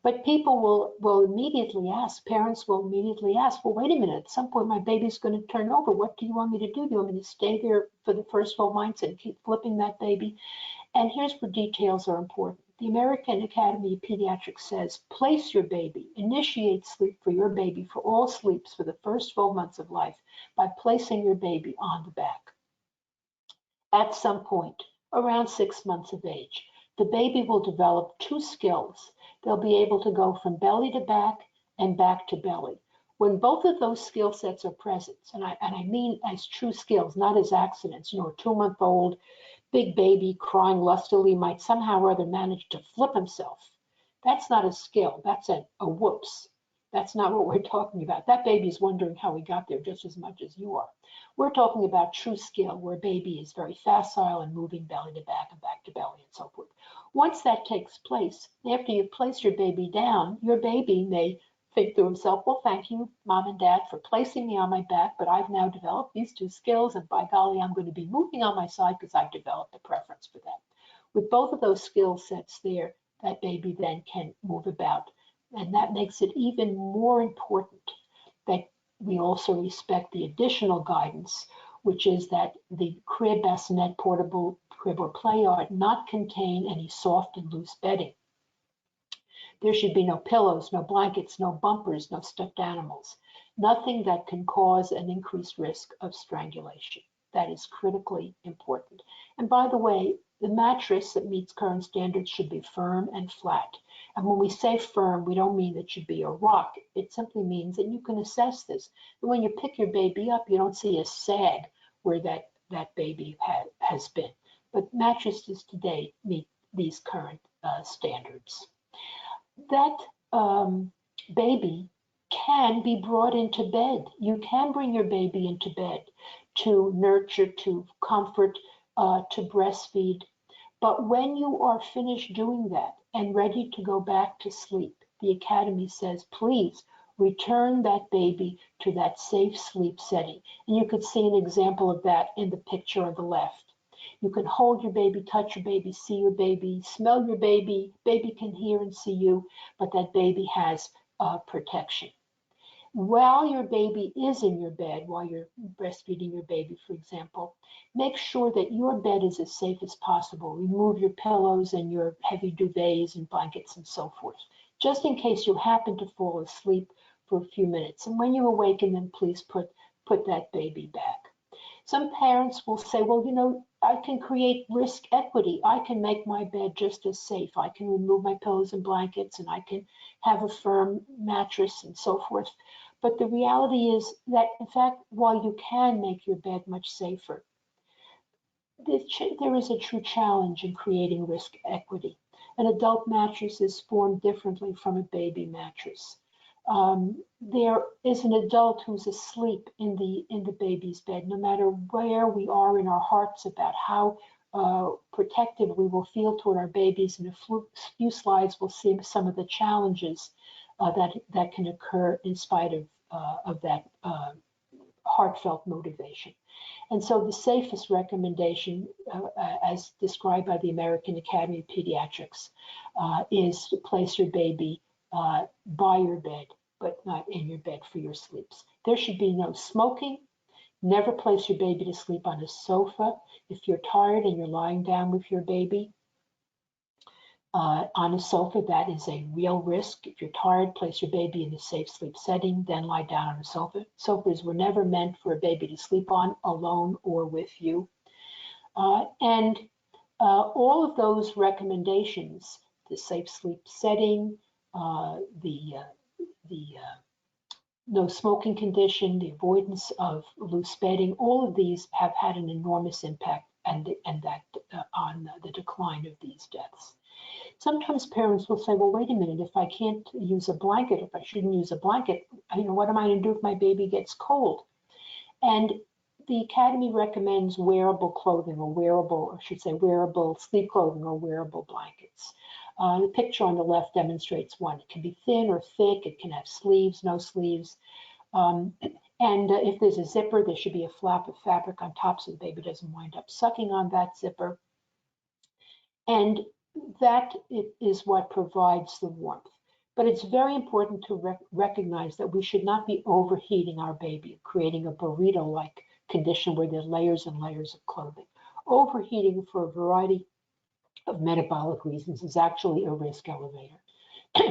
But people will immediately ask, parents will immediately ask, well, wait a minute, at some point my baby's going to turn over. What do you want me to do? Do you want me to stay there for the first 12 months and keep flipping that baby? And here's where details are important. The American Academy of Pediatrics says, place your baby, initiate sleep for your baby for all sleeps for the first 12 months of life by placing your baby on the back. At some point, around 6 months of age, the baby will develop 2 skills. They'll be able to go from belly to back and back to belly. When both of those skill sets are present, and I mean as true skills, not as accidents, a 2-month-old big baby crying lustily might somehow or other manage to flip himself. That's not a skill, that's a whoops. That's not what we're talking about. That baby's wondering how he got there just as much as you are. We're talking about true skill where baby is very facile and moving belly to back and back to belly and so forth. Once that takes place, after you've placed your baby down, your baby may think to himself, well, thank you, mom and dad, for placing me on my back, but I've now developed these 2 skills, and by golly, I'm going to be moving on my side because I've developed a preference for that. With both of those skill sets there, that baby then can move about. And that makes it even more important that we also respect the additional guidance, which is that the crib, bassinet, portable crib, or play yard not contain any soft and loose bedding. There should be no pillows, no blankets, no bumpers, no stuffed animals, nothing that can cause an increased risk of strangulation. That is critically important. And by the way, the mattress that meets current standards should be firm and flat. And when we say firm, we don't mean it should be a rock. It simply means that you can assess this. And when you pick your baby up, you don't see a sag where that baby has been. But mattresses today meet these current standards. That baby can be brought into bed. You can bring your baby into bed to nurture, to comfort, to breastfeed. But when you are finished doing that and ready to go back to sleep, the Academy says, please return that baby to that safe sleep setting. And you could see an example of that in the picture on the left. You can hold your baby, touch your baby, see your baby, smell your baby. Baby can hear and see you, but that baby has protection. While your baby is in your bed, while you're breastfeeding your baby, for example, make sure that your bed is as safe as possible. Remove your pillows and your heavy duvets and blankets and so forth, just in case you happen to fall asleep for a few minutes. And when you awaken, then please put that baby back. Some parents will say, well, I can create risk equity. I can make my bed just as safe. I can remove my pillows and blankets, and I can have a firm mattress and so forth. But the reality is that, in fact, while you can make your bed much safer, there is a true challenge in creating risk equity. An adult mattress is formed differently from a baby mattress. There is an adult who's asleep in the baby's bed, no matter where we are in our hearts about how protective we will feel toward our babies. In a few slides, we'll see some of the challenges that can occur in spite of that heartfelt motivation. And so the safest recommendation, as described by the American Academy of Pediatrics, is to place your baby by your bed, but not in your bed for your sleeps. There should be no smoking. Never place your baby to sleep on a sofa. If you're tired and you're lying down with your baby on a sofa, that is a real risk. If you're tired, place your baby in a safe sleep setting, then lie down on a sofa. Sofas were never meant for a baby to sleep on alone or with you. And all of those recommendations, the safe sleep setting, the no smoking condition, the avoidance of loose bedding, all of these have had an enormous impact on the decline of these deaths. Sometimes parents will say, well, wait a minute, if I can't use a blanket, if I shouldn't use a blanket, what am I going to do if my baby gets cold? And The Academy recommends wearable clothing or wearable, or I should say wearable sleep clothing or wearable blankets. The picture on the left demonstrates one. It can be thin or thick. It can have sleeves, no sleeves. And if there's a zipper, there should be a flap of fabric on top so the baby doesn't wind up sucking on that zipper. And that is what provides the warmth. But it's very important to recognize that we should not be overheating our baby, creating a burrito-like condition where there's layers and layers of clothing. Overheating for a variety of metabolic reasons is actually a risk elevator.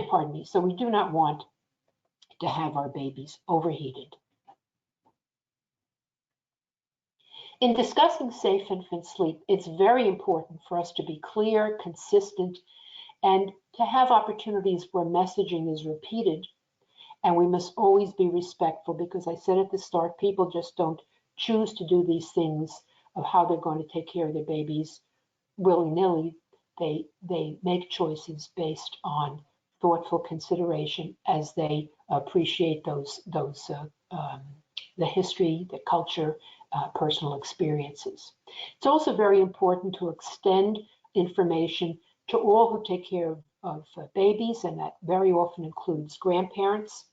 Pardon me. So we do not want to have our babies overheated. In discussing safe infant sleep, it's very important for us to be clear, consistent, and to have opportunities where messaging is repeated. And we must always be respectful because I said at the start, people just don't choose to do these things of how they're going to take care of their babies willy-nilly. They make choices based on thoughtful consideration as they appreciate the history, the culture, personal experiences. It's also very important to extend information to all who take care of babies, and that very often includes grandparents.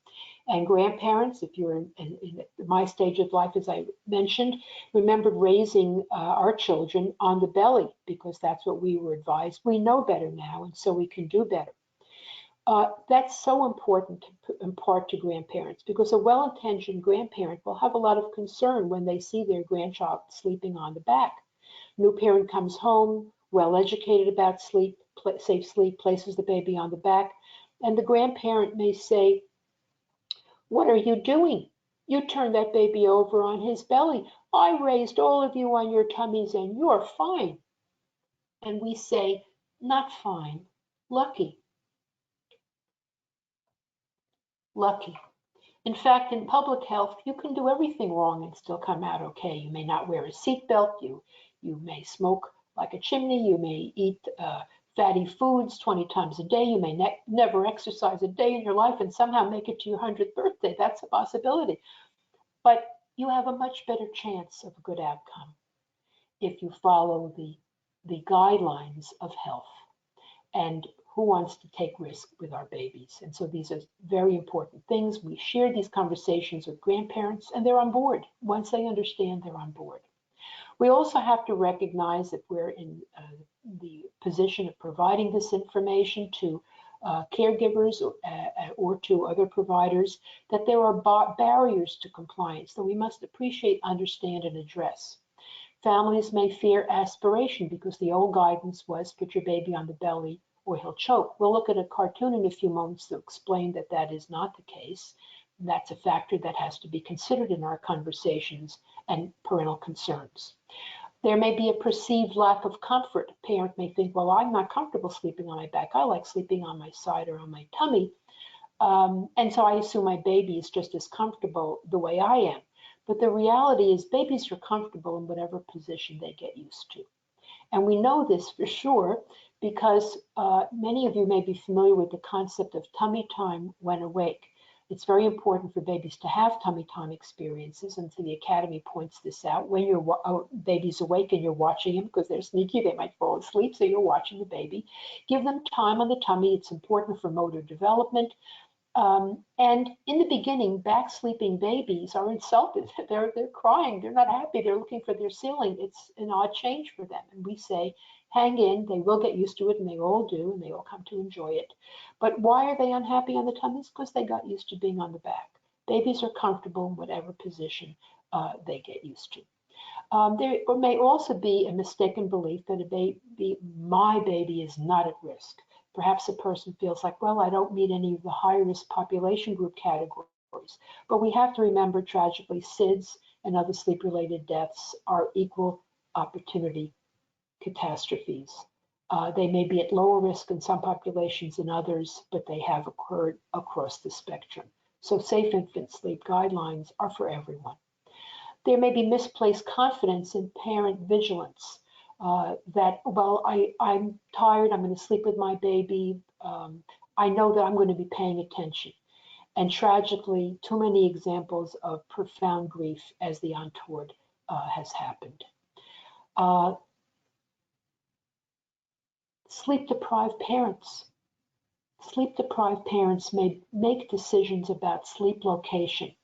And grandparents, if you're in my stage of life, as I mentioned, remembered raising our children on the belly because that's what we were advised. We know better now, and so we can do better. That's so important to impart to grandparents because a well-intentioned grandparent will have a lot of concern when they see their grandchild sleeping on the back. New parent comes home, well-educated about sleep, safe sleep, places the baby on the back, and the grandparent may say, "What are you doing? You turned that baby over on his belly. I raised all of you on your tummies and you're fine." And we say, "Not fine, lucky." Lucky. In fact, in public health, you can do everything wrong and still come out okay. You may not wear a seatbelt. You may smoke like a chimney. You may eat fatty foods 20 times a day. You may never exercise a day in your life and somehow make it to your 100th birthday. That's a possibility. But you have a much better chance of a good outcome if you follow the guidelines of health. And who wants to take risk with our babies? And so these are very important things. We share these conversations with grandparents and they're on board. Once they understand, they're on board. We also have to recognize that we're in the position of providing this information to caregivers or to other providers, that there are barriers to compliance that we must appreciate, understand, and address. Families may fear aspiration because the old guidance was put your baby on the belly or he'll choke. We'll look at a cartoon in a few moments to explain that that is not the case. That's a factor that has to be considered in our conversations and parental concerns. There may be a perceived lack of comfort. A parent may think, well, I'm not comfortable sleeping on my back. I like sleeping on my side or on my tummy. And so I assume my baby is just as comfortable the way I am. But the reality is babies are comfortable in whatever position they get used to. And we know this for sure because many of you may be familiar with the concept of tummy time when awake. It's very important for babies to have tummy time experiences, and so the Academy points this out. When your baby's awake and you're watching him, because they're sneaky, they might fall asleep, so you're watching the baby. Give them time on the tummy. It's important for motor development. And in the beginning, back sleeping babies are insulted. They're crying. They're not happy. They're looking for their ceiling. It's an odd change for them. And we say, hang in. They will get used to it, and they all do, and they all come to enjoy it. But why are they unhappy on the tummies? Because they got used to being on the back. Babies are comfortable in whatever position they get used to. There may also be a mistaken belief that my baby is not at risk. Perhaps a person feels like, well, I don't meet any of the high-risk population group categories. But we have to remember, tragically, SIDS and other sleep-related deaths are equal opportunity catastrophes. They may be at lower risk in some populations than others, but they have occurred across the spectrum. So safe infant sleep guidelines are for everyone. There may be misplaced confidence in parent vigilance. That, well, I'm tired, I'm going to sleep with my baby. I know that I'm going to be paying attention. And tragically, too many examples of profound grief as the untoward has happened. Sleep-deprived parents. Sleep-deprived parents may make decisions about sleep location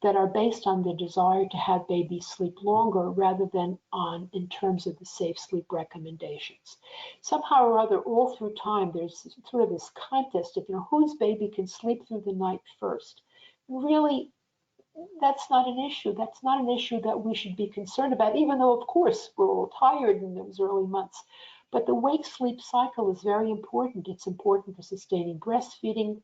that are based on the desire to have babies sleep longer rather than in terms of the safe sleep recommendations. Somehow or other, all through time, there's sort of this contest of, whose baby can sleep through the night first. Really, that's not an issue. That's not an issue that we should be concerned about, even though, of course, we're all tired in those early months. But the wake-sleep cycle is very important. It's important for sustaining breastfeeding.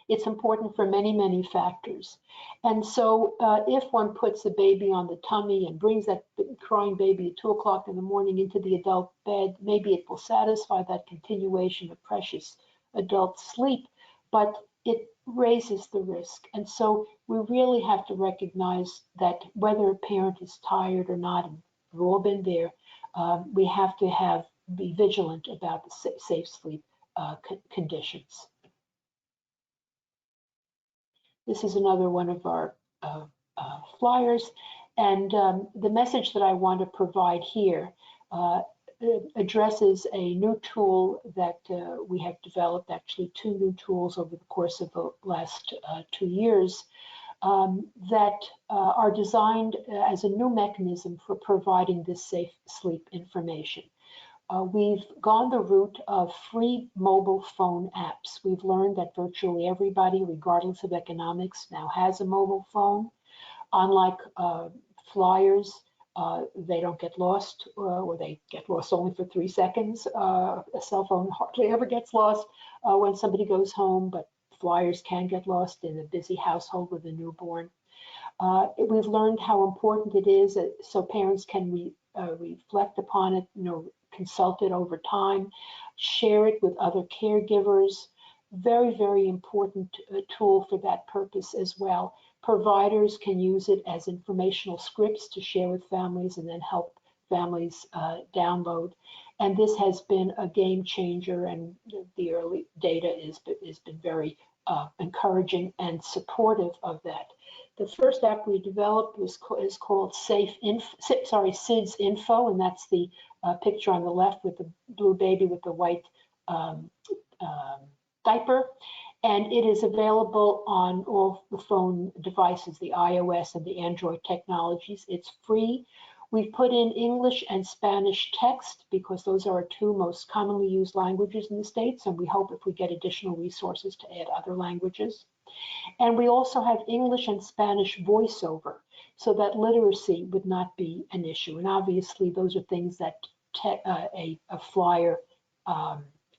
It's important for many, many factors. And so if one puts a baby on the tummy and brings that crying baby at 2 o'clock in the morning into the adult bed, maybe it will satisfy that continuation of precious adult sleep, but it raises the risk. And so we really have to recognize that whether a parent is tired or not, and we've all been there, we have to be vigilant about the safe sleep conditions. This is another one of our flyers, and the message that I want to provide here addresses a new tool that we have developed, actually 2 new tools over the course of the last 2 years that are designed as a new mechanism for providing this safe sleep information. We've gone the route of free mobile phone apps. We've learned that virtually everybody, regardless of economics, now has a mobile phone. Unlike flyers, they don't get lost, or they get lost only for 3 seconds. A cell phone hardly ever gets lost when somebody goes home, but flyers can get lost in a busy household with a newborn. We've learned how important it is so parents can reflect upon it, consult it over time, share it with other caregivers. Very, very important tool for that purpose as well. Providers can use it as informational scripts to share with families and then help families download. And this has been a game changer, and the early data has been very encouraging and supportive of that. The first app we developed is called SIDS Info, and that's the picture on the left with the blue baby with the white diaper. And it is available on all the phone devices, the iOS and the Android technologies. It's free. We've put in English and Spanish text because those are our 2 most commonly used languages in the States, and we hope if we get additional resources to add other languages. And we also have English and Spanish voiceover, so that literacy would not be an issue. And obviously, those are things that a flyer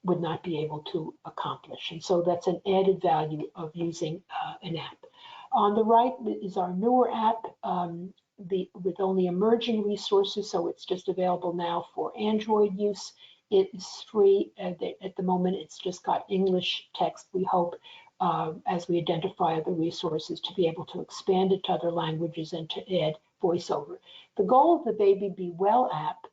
would not be able to accomplish. And so that's an added value of using an app. On the right is our newer app with only emerging resources, so it's just available now for Android use. It is free. At the moment, it's just got English text. We hope, as we identify other resources, to be able to expand it to other languages and to add voiceover. The goal of the Baby Be Well app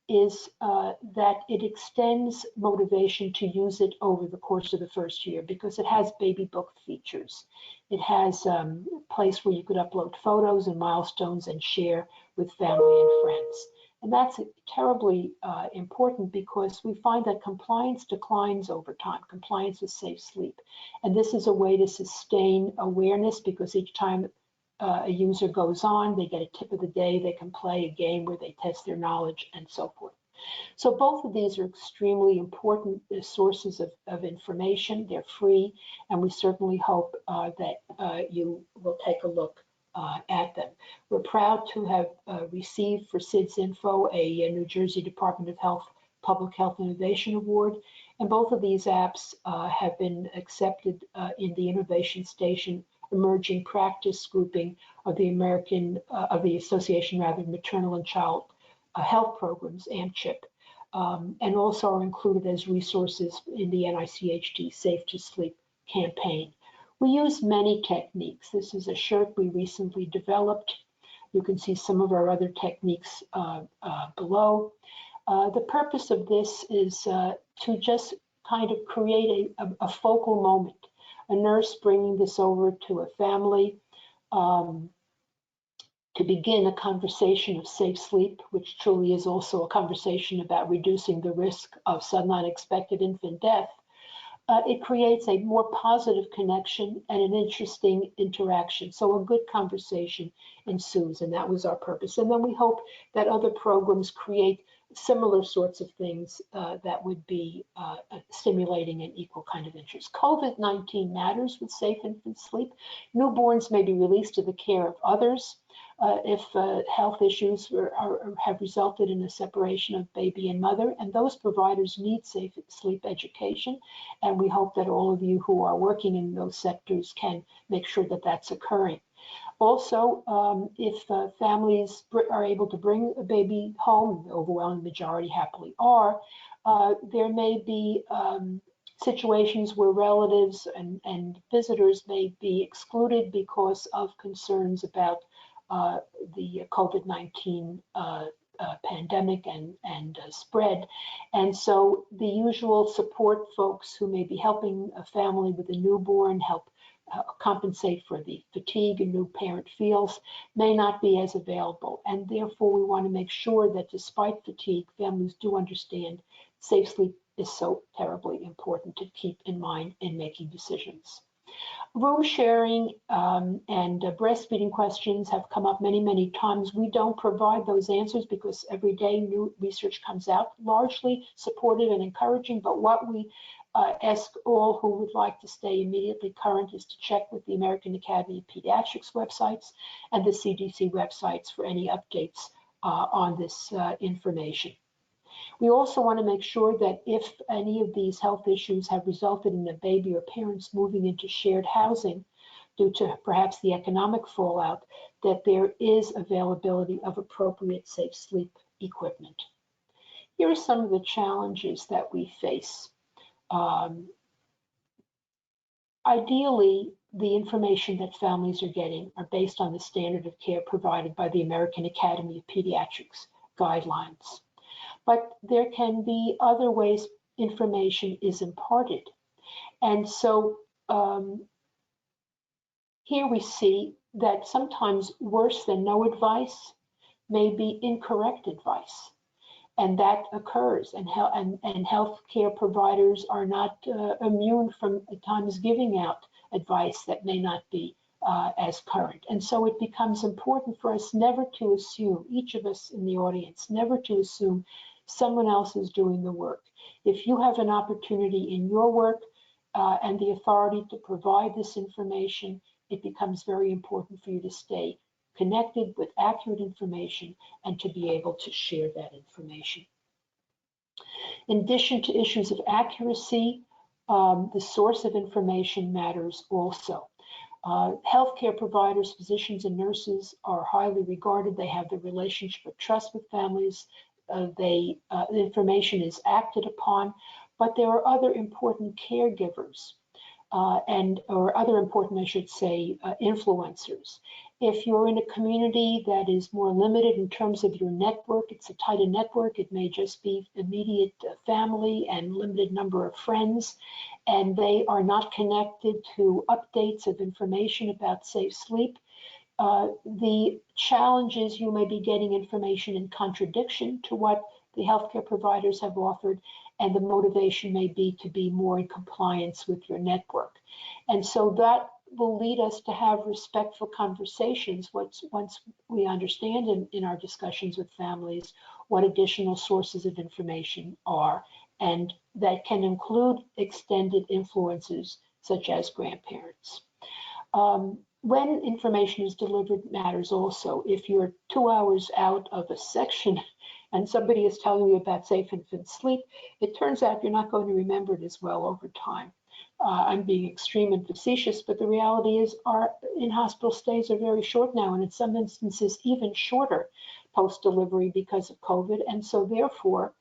is that it extends motivation to use it over the course of the first year because it has baby book features. It has a place where you could upload photos and milestones and share with family and friends. And that's terribly important because we find that compliance declines over time, compliance with safe sleep. And this is a way to sustain awareness because each time a user goes on, they get a tip of the day, they can play a game where they test their knowledge and so forth. So both of these are extremely important sources of information. They're free, and we certainly hope that you will take a look at them. We're proud to have received for SIDS Info a New Jersey Department of Health Public Health Innovation Award, and both of these apps have been accepted in the Innovation Station Emerging Practice grouping of the Association of Maternal and Child Health Programs, AMCHIP, and also are included as resources in the NICHD Safe to Sleep campaign. We use many techniques. This is a shirt we recently developed. You can see some of our other techniques below. The purpose of this is to just kind of create a focal moment. A nurse bringing this over to a family, to begin a conversation of safe sleep, which truly is also a conversation about reducing the risk of sudden unexpected infant death, it creates a more positive connection and an interesting interaction. So a good conversation ensues, and that was our purpose. And then we hope that other programs create similar sorts of things that would be stimulating an equal kind of interest. COVID-19 matters with safe infant sleep. Newborns may be released to the care of others if health issues have resulted in a separation of baby and mother, and those providers need safe sleep education, and we hope that all of you who are working in those sectors can make sure that that's occurring. Also, if families are able to bring a baby home, the overwhelming majority happily are, there may be situations where relatives and visitors may be excluded because of concerns about the COVID-19 pandemic and spread. And so the usual support folks who may be helping a family with a newborn, help compensate for the fatigue a new parent feels, may not be as available. And therefore, we want to make sure that despite fatigue, families do understand safe sleep is so terribly important to keep in mind in making decisions. Room sharing and breastfeeding questions have come up many, many times. We don't provide those answers because every day new research comes out, largely supportive and encouraging, but what we ask all who would like to stay immediately current is to check with the American Academy of Pediatrics websites and the CDC websites for any updates on this information. We also want to make sure that if any of these health issues have resulted in a baby or parents moving into shared housing due to perhaps the economic fallout, that there is availability of appropriate safe sleep equipment. Here are some of the challenges that we face. Ideally, the information that families are getting are based on the standard of care provided by the American Academy of Pediatrics guidelines. But there can be other ways information is imparted. And so here we see that sometimes worse than no advice may be incorrect advice. And that occurs, and healthcare providers are not immune from at times giving out advice that may not be as current. And so it becomes important for us never to assume, each of us in the audience, never to assume someone else is doing the work. If you have an opportunity in your work and the authority to provide this information, it becomes very important for you to stay connected with accurate information and to be able to share that information. In addition to issues of accuracy, the source of information matters also. Healthcare providers, physicians, and nurses are highly regarded. They have the relationship of trust with families. The information is acted upon, but there are other important caregivers or other important, I should say, influencers. If you're in a community that is more limited in terms of your network, it's a tighter network, it may just be immediate family and limited number of friends, and they are not connected to updates of information about safe sleep. The challenge is you may be getting information in contradiction to what the healthcare providers have offered, and the motivation may be to be more in compliance with your network. And so that will lead us to have respectful conversations once we understand in our discussions with families what additional sources of information are, and that can include extended influences such as grandparents. When information is delivered matters also. If you're 2 hours out of a section and somebody is telling you about safe infant sleep, it turns out you're not going to remember it as well over time. I'm being extreme and facetious, but the reality is our in-hospital stays are very short now, and in some instances even shorter post-delivery because of COVID. And so therefore,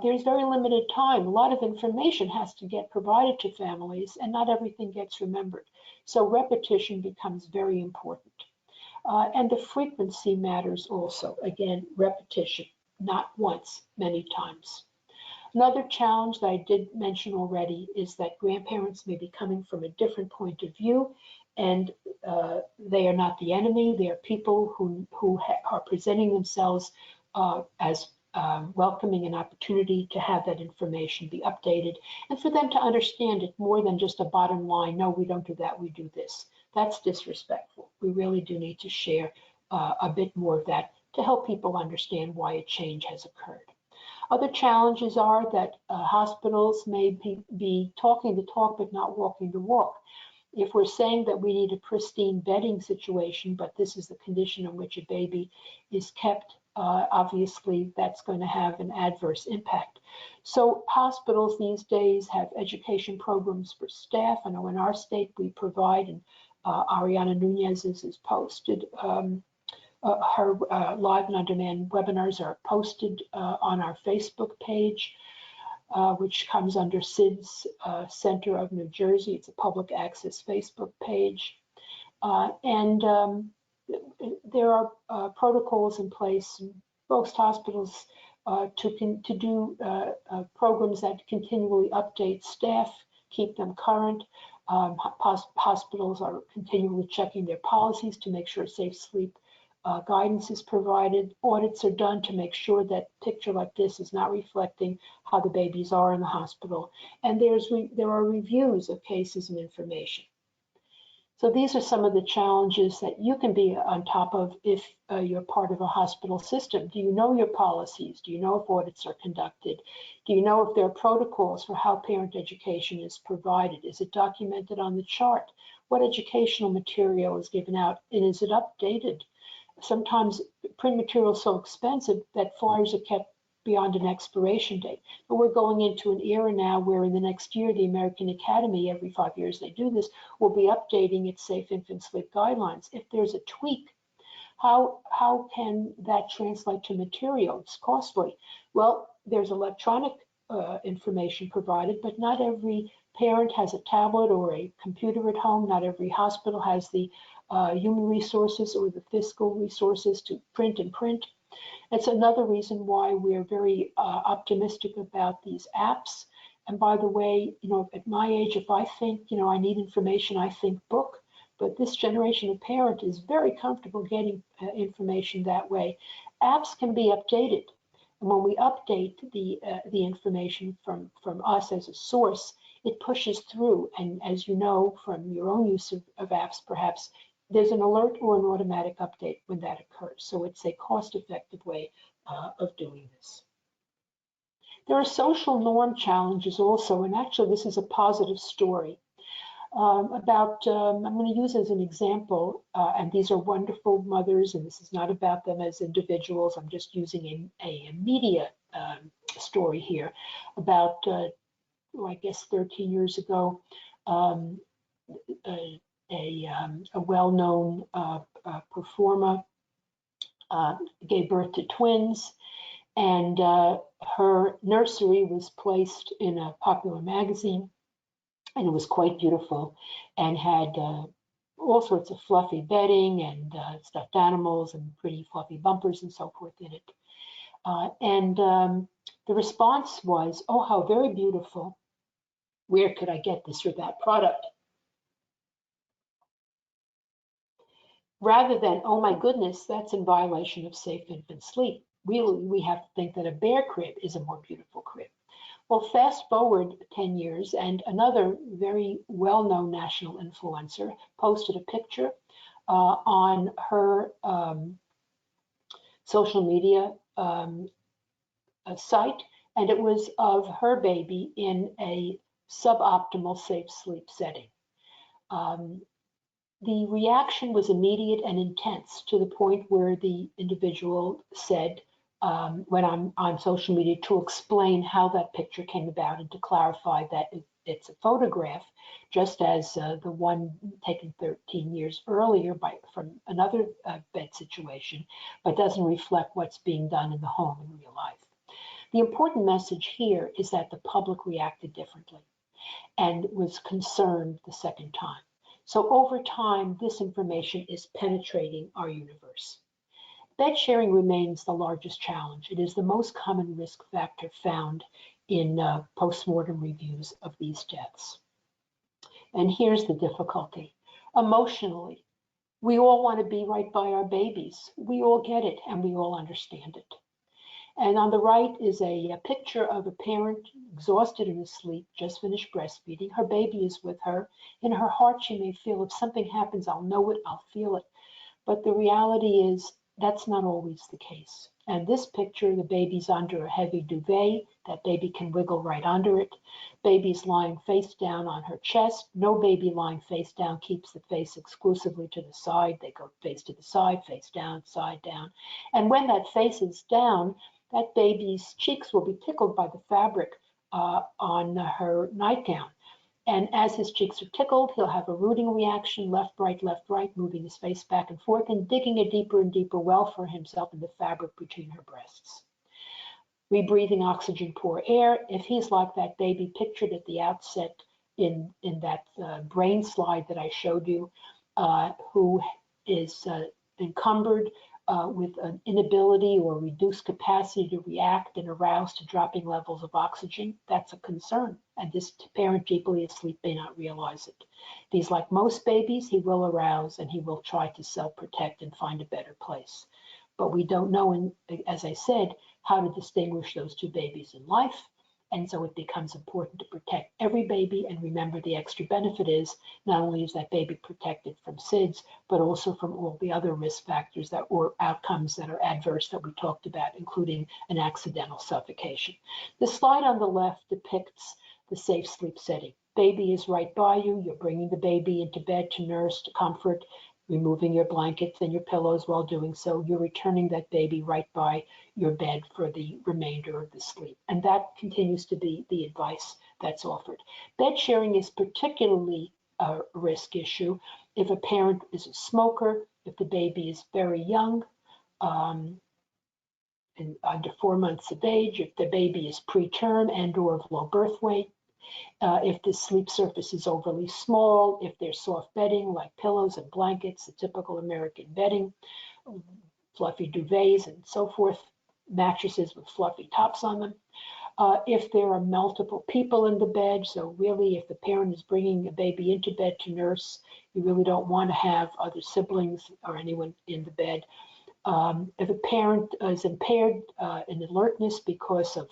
there's very limited time. A lot of information has to get provided to families, and not everything gets remembered. So repetition becomes very important. And the frequency matters also. Again, repetition, not once, many times. Another challenge that I did mention already is that grandparents may be coming from a different point of view, and they are not the enemy. They are people who are presenting themselves as welcoming an opportunity to have that information be updated, and for them to understand it more than just a bottom line, no, we don't do that, we do this. That's disrespectful. We really do need to share a bit more of that to help people understand why a change has occurred. Other challenges are that hospitals may be talking the talk but not walking the walk. If we're saying that we need a pristine bedding situation, but this is the condition in which a baby is kept, obviously that's going to have an adverse impact. So hospitals these days have education programs for staff. I know in our state we provide, and Ariana Nunez has posted her live and on-demand webinars are posted on our Facebook page, which comes under SIDS Center of New Jersey. It's a public access Facebook page. There are protocols in place in most hospitals to do programs that continually update staff, keep them current. Hospitals are continually checking their policies to make sure safe sleep guidance is provided. Audits are done to make sure that a picture like this is not reflecting how the babies are in the hospital. And there are reviews of cases and information. So these are some of the challenges that you can be on top of if you're part of a hospital system. Do you know your policies? Do you know if audits are conducted? Do you know if there are protocols for how parent education is provided? Is it documented on the chart? What educational material is given out, and is it updated? Sometimes print material is so expensive that flyers are kept beyond an expiration date. But we're going into an era now where in the next year, the American Academy, every 5 years they do this, will be updating its safe infant sleep guidelines. If there's a tweak, how can that translate to material? It's costly. Well, there's electronic information provided, but not every parent has a tablet or a computer at home. Not every hospital has the human resources or the fiscal resources to print and print. It's another reason why we're very optimistic about these apps. And by the way, at my age, if I think, I need information, I think book. But this generation of parent is very comfortable getting information that way. Apps can be updated. And when we update the information from us as a source, it pushes through. And as you know from your own use of apps, perhaps, there's an alert or an automatic update when that occurs. So it's a cost-effective way of doing this. There are social norm challenges also, and actually this is a positive story. I'm going to use as an example, and these are wonderful mothers, and this is not about them as individuals. I'm just using a media story here about, I guess 13 years ago, a well-known performer gave birth to twins, and her nursery was placed in a popular magazine, and it was quite beautiful and had all sorts of fluffy bedding and stuffed animals and pretty fluffy bumpers and so forth in it. The response was, "Oh, how very beautiful. Where could I get this or that product?" Rather than, "Oh my goodness, that's in violation of safe infant sleep." Really, we have to think that a bear crib is a more beautiful crib. Well, fast forward 10 years, and another very well-known national influencer posted a picture on her social media site, and it was of her baby in a suboptimal safe sleep setting. The reaction was immediate and intense to the point where the individual said, when I'm on social media, to explain how that picture came about and to clarify that it's a photograph, just as the one taken 13 years earlier from another bed situation, but doesn't reflect what's being done in the home in real life. The important message here is that the public reacted differently and was concerned the second time. So over time, this information is penetrating our universe. Bed sharing remains the largest challenge. It is the most common risk factor found in postmortem reviews of these deaths. And here's the difficulty. Emotionally, we all want to be right by our babies. We all get it and we all understand it. And on the right is a picture of a parent exhausted and asleep, just finished breastfeeding. Her baby is with her. In her heart, she may feel if something happens, I'll know it, I'll feel it. But the reality is that's not always the case. And this picture, the baby's under a heavy duvet. That baby can wiggle right under it. Baby's lying face down on her chest. No baby lying face down keeps the face exclusively to the side. They go face to the side, face down, side down. And when that face is down, that baby's cheeks will be tickled by the fabric on her nightgown. And as his cheeks are tickled, he'll have a rooting reaction, left, right, moving his face back and forth and digging a deeper and deeper well for himself in the fabric between her breasts. Rebreathing oxygen, poor air. If he's like that baby pictured at the outset in that brain slide that I showed you, who is encumbered with an inability or reduced capacity to react and arouse to dropping levels of oxygen, that's a concern. And this parent deeply asleep may not realize it. If he's like most babies, he will arouse and he will try to self-protect and find a better place. But we don't know, and as I said, how to distinguish those two babies in life. And so it becomes important to protect every baby and remember the extra benefit is not only is that baby protected from SIDS, but also from all the other risk factors that or outcomes that are adverse that we talked about, including an accidental suffocation. The slide on the left depicts the safe sleep setting. Baby is right by you. You're bringing the baby into bed to nurse, to comfort, removing your blankets and your pillows while doing so. You're returning that baby right by your bed for the remainder of the sleep. And that continues to be the advice that's offered. Bed sharing is particularly a risk issue if a parent is a smoker, if the baby is very young, and under 4 months of age, if the baby is preterm and or of low birth weight, if the sleep surface is overly small, if there's soft bedding like pillows and blankets, the typical American bedding, fluffy duvets and so forth, mattresses with fluffy tops on them. If there are multiple people in the bed, so really if the parent is bringing a baby into bed to nurse, you really don't want to have other siblings or anyone in the bed. If a parent is impaired in alertness because of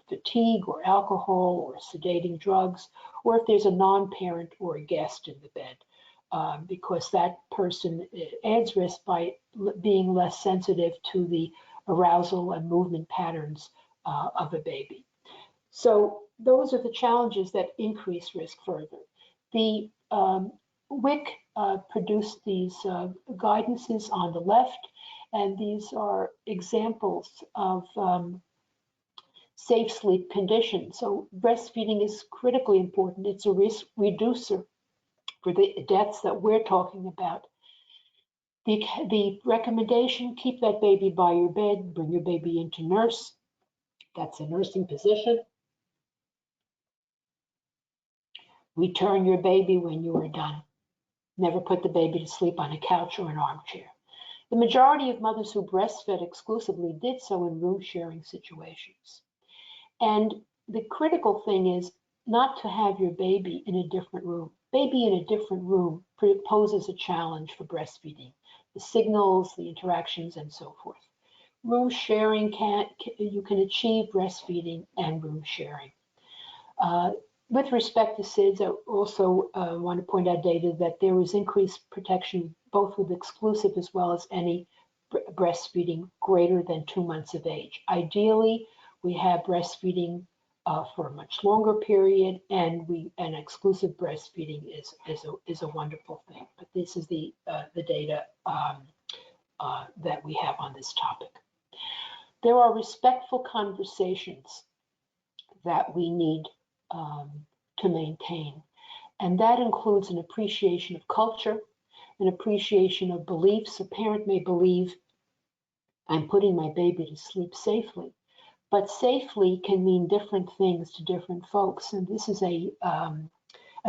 fatigue or alcohol or sedating drugs, or if there's a non-parent or a guest in the bed, because that person adds risk by being less sensitive to the arousal and movement patterns of a baby. So those are the challenges that increase risk further. The WIC produced these guidances on the left, and these are examples of safe sleep conditions. So breastfeeding is critically important. It's a risk reducer for the deaths that we're talking about. The recommendation, keep that baby by your bed, bring your baby into nurse. That's a nursing position. Return your baby when you are done. Never put the baby to sleep on a couch or an armchair. The majority of mothers who breastfed exclusively did so in room sharing situations. And the critical thing is not to have your baby in a different room. Baby in a different room poses a challenge for breastfeeding. The signals, the interactions, and so forth. Room sharing, you can achieve breastfeeding and room sharing. With respect to SIDS, I also want to point out data that there was increased protection both with exclusive as well as any breastfeeding greater than 2 months of age. Ideally, we have breastfeeding for a much longer period, and exclusive breastfeeding is a wonderful thing. But this is the data that we have on this topic. There are respectful conversations that we need to maintain, and that includes an appreciation of culture, an appreciation of beliefs. A parent may believe, I'm putting my baby to sleep safely. But safely can mean different things to different folks. And this is a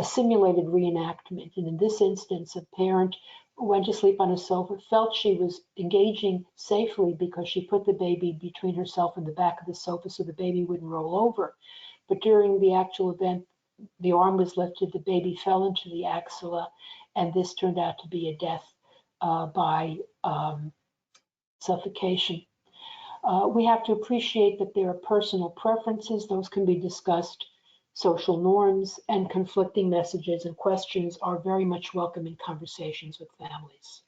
simulated reenactment. And in this instance, a parent went to sleep on a sofa, felt she was engaging safely because she put the baby between herself and the back of the sofa so the baby wouldn't roll over. But during the actual event, the arm was lifted, the baby fell into the axilla, and this turned out to be a death by suffocation. We have to appreciate that there are personal preferences. Those can be discussed. Social norms and conflicting messages and questions are very much welcome in conversations with families.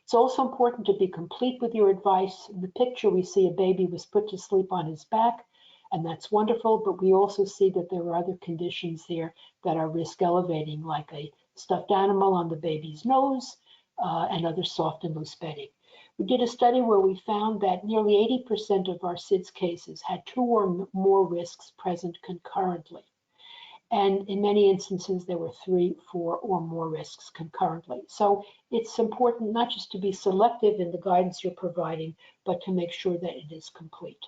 It's also important to be complete with your advice. In the picture, we see a baby was put to sleep on his back, and that's wonderful, but we also see that there are other conditions there that are risk elevating, like a stuffed animal on the baby's nose and other soft and loose bedding. We did a study where we found that nearly 80% of our SIDS cases had 2 or more risks present concurrently. And in many instances, there were 3, 4, or more risks concurrently. So it's important not just to be selective in the guidance you're providing, but to make sure that it is complete.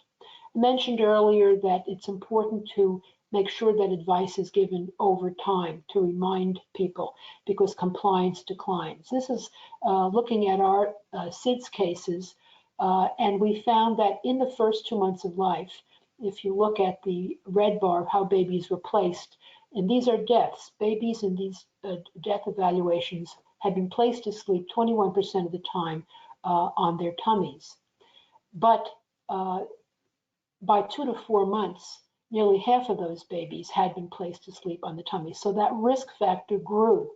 I mentioned earlier that it's important to make sure that advice is given over time to remind people, because compliance declines. This is looking at our SIDS cases, and we found that in the first 2 months of life, if you look at the red bar of how babies were placed, and these are deaths, babies in these death evaluations had been placed to sleep 21% of the time on their tummies. But by 2 to 4 months, nearly half of those babies had been placed to sleep on the tummy. So that risk factor grew,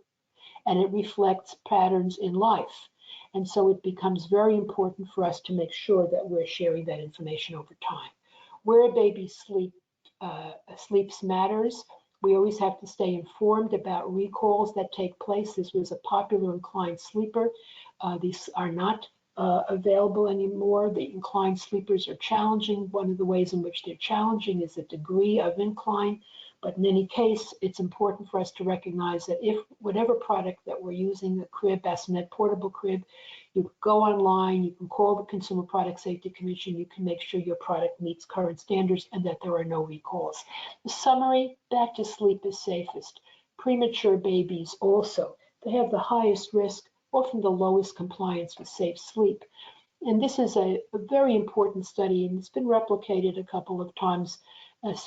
and it reflects patterns in life. And so it becomes very important for us to make sure that we're sharing that information over time. Where a baby sleeps matters. We always have to stay informed about recalls that take place. This was a popular inclined sleeper. These are not available anymore. The inclined sleepers are challenging. One of the ways in which they're challenging is the degree of incline. But in any case, it's important for us to recognize that if whatever product that we're using, the crib, bassinet, portable crib, you can go online, you can call the Consumer Product Safety Commission, you can make sure your product meets current standards and that there are no recalls. The summary, back to sleep is safest. Premature babies also, they have the highest risk, often the lowest compliance with safe sleep. And this is a very important study, and it's been replicated a couple of times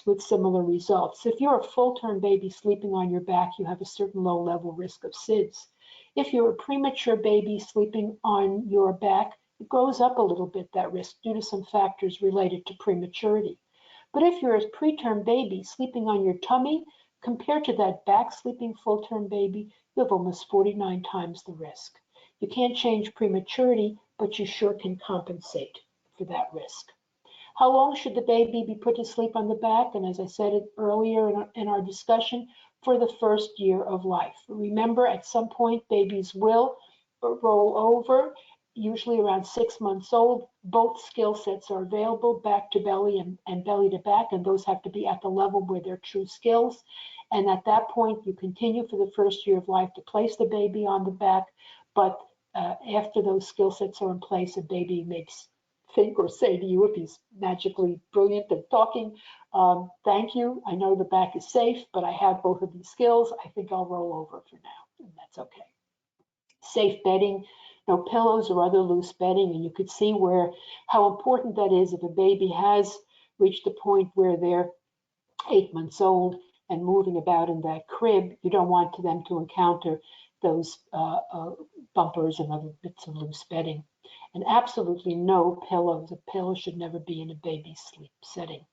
with similar results. If you're a full-term baby sleeping on your back, you have a certain low-level risk of SIDS. If you're a premature baby sleeping on your back, it goes up a little bit, that risk, due to some factors related to prematurity. But if you're a preterm baby sleeping on your tummy, compared to that back sleeping full-term baby, you have almost 49 times the risk. You can't change prematurity, but you sure can compensate for that risk. How long should the baby be put to sleep on the back? And as I said it earlier in our discussion, for the first year of life. Remember, at some point, babies will roll over, usually around 6 months old. Both skill sets are available, back to belly and belly to back, and those have to be at the level where they're true skills. And at that point, you continue for the first year of life to place the baby on the back, but after those skill sets are in place, a baby may think or say to you, if he's magically brilliant at talking, thank you, I know the back is safe, but I have both of these skills. I think I'll roll over for now, and that's okay. Safe bedding, no pillows or other loose bedding, and you could see how important that is if a baby has reached a point where they're 8 months old and moving about in that crib. You don't want them to encounter those bumpers and other bits of loose bedding. And absolutely no pillows. A pillow should never be in a baby's sleep setting.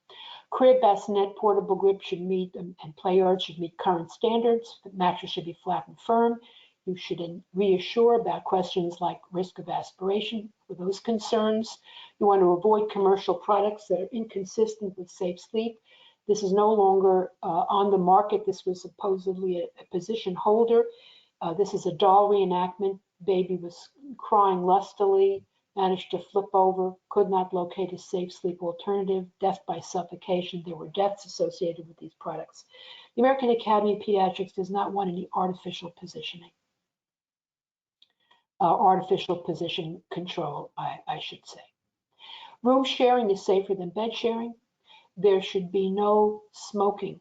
Crib, bassinet, portable grip should meet, and play yard should meet current standards. The mattress should be flat and firm. You should reassure about questions like risk of aspiration for those concerns. You want to avoid commercial products that are inconsistent with safe sleep. This is no longer on the market. This was supposedly a position holder. This is a doll reenactment. Baby was crying lustily, managed to flip over, could not locate a safe sleep alternative, death by suffocation. There were deaths associated with these products. The American Academy of Pediatrics does not want any artificial positioning. Artificial position control, I should say. Room sharing is safer than bed sharing. There should be no smoking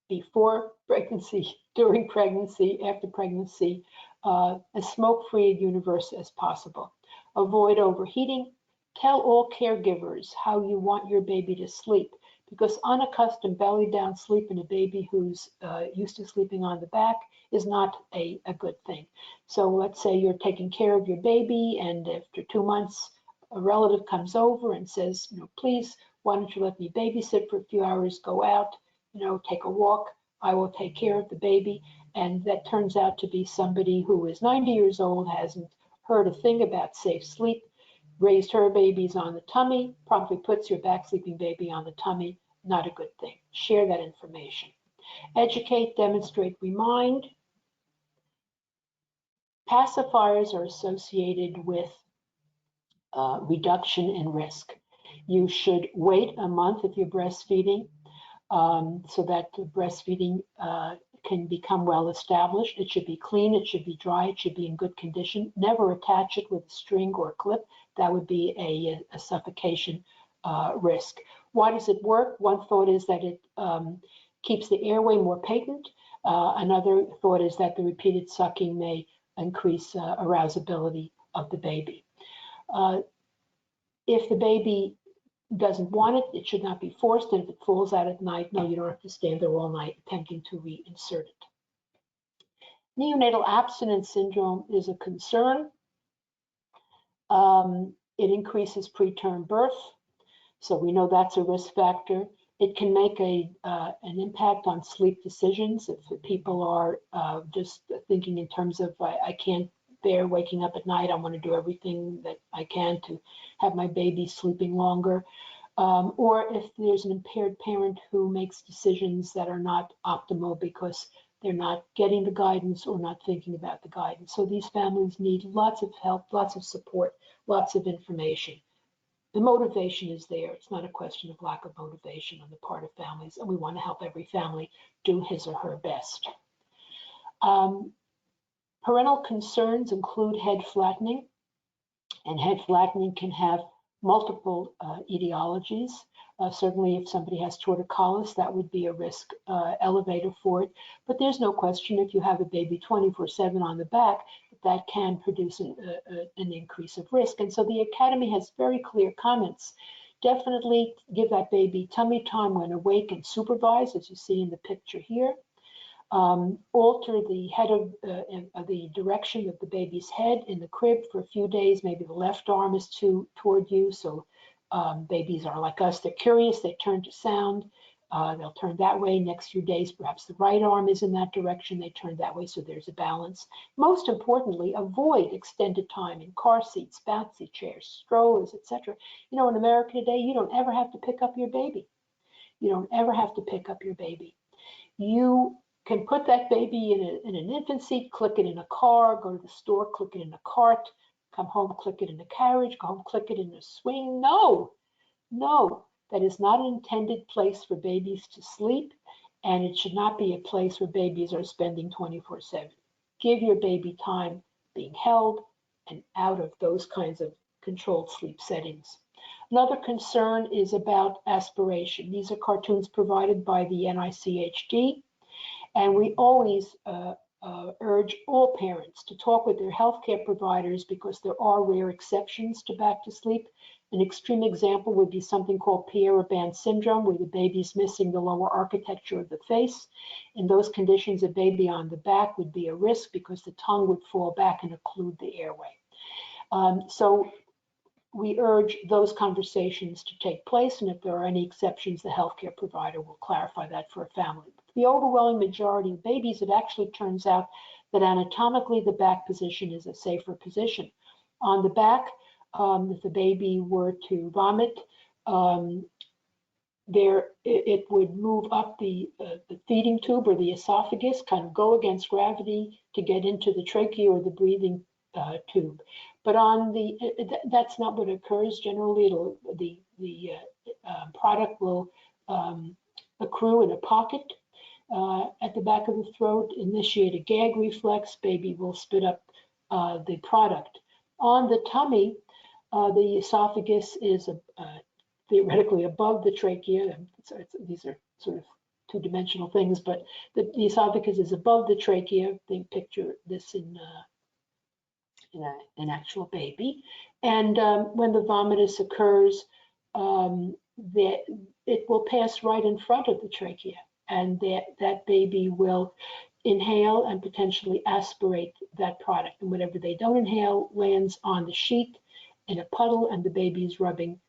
before pregnancy, during pregnancy, after pregnancy, as smoke-free a universe as possible. Avoid overheating. Tell all caregivers how you want your baby to sleep, because unaccustomed belly down sleep in a baby who's used to sleeping on the back is not a good thing. So let's say you're taking care of your baby, and after 2 months, a relative comes over and says, please, why don't you let me babysit for a few hours, go out, take a walk, I will take care of the baby. And that turns out to be somebody who is 90 years old, hasn't heard a thing about safe sleep, raised her babies on the tummy, promptly puts your back sleeping baby on the tummy. Not a good thing. Share that information. Educate, demonstrate, remind. Pacifiers are associated with reduction in risk. You should wait a month if you're breastfeeding so that the breastfeeding can become well established. It should be clean, it should be dry, it should be in good condition. Never attach it with a string or a clip. That would be a suffocation risk. Why does it work? One thought is that it keeps the airway more patent. Another thought is that the repeated sucking may increase arousability of the baby. If the baby doesn't want it, it should not be forced. And if it falls out at night, no, you don't have to stand there all night attempting to reinsert it. Neonatal abstinence syndrome is a concern. It increases preterm birth, so we know that's a risk factor. It can make an impact on sleep decisions if people are just thinking in terms of, I can't bear waking up at night, I want to do everything that I can to have my baby sleeping longer. Or if there's an impaired parent who makes decisions that are not optimal because they're not getting the guidance or not thinking about the guidance. So these families need lots of help, lots of support, lots of information. The motivation is there. It's not a question of lack of motivation on the part of families, and we want to help every family do his or her best. Parental concerns include head flattening, and head flattening can have multiple etiologies. Certainly if somebody has torticollis, that would be a risk elevator for it. But there's no question if you have a baby 24/7 on the back, that can produce an increase of risk. And so the Academy has very clear comments. Definitely give that baby tummy time when awake and supervised, as you see in the picture here. Alter the head of the direction of the baby's head in the crib for a few days. Maybe the left arm is toward you, so babies are like us, they're curious, they turn to sound, they'll turn that way. Next few days, perhaps the right arm is in that direction, they turn that way, so there's a balance. Most importantly, avoid extended time in car seats, bouncy chairs, strollers, etc. In America today, you don't ever have to pick up your baby. You don't ever have to pick up your baby. You can put that baby in an infant seat, click it in a car, go to the store, click it in a cart, come home, click it in a carriage, go home, click it in a swing. No, that is not an intended place for babies to sleep, and it should not be a place where babies are spending 24/7. Give your baby time being held and out of those kinds of controlled sleep settings. Another concern is about aspiration. These are cartoons provided by the NICHD. And we always urge all parents to talk with their healthcare providers because there are rare exceptions to back to sleep. An extreme example would be something called Pierre band syndrome, where the baby's missing the lower architecture of the face. In those conditions, a baby on the back would be a risk because the tongue would fall back and occlude the airway. So we urge those conversations to take place, and if there are any exceptions, the healthcare provider will clarify that for a family. The overwhelming majority of babies, it actually turns out that anatomically the back position is a safer position. On the back, if the baby were to vomit, it would move up the feeding tube or the esophagus, kind of go against gravity to get into the trachea or the breathing tube. But that's not what occurs. Generally, the product will accrue in a pocket at the back of the throat, initiate a gag reflex, baby will spit up the product. On the tummy, the esophagus is theoretically above the trachea. These are sort of two-dimensional things, but the esophagus is above the trachea. Picture this in an actual baby. And when the vomitus occurs, it will pass right in front of the trachea, and that baby will inhale and potentially aspirate that product. And whatever they don't inhale lands on the sheet in a puddle, and the baby is rubbing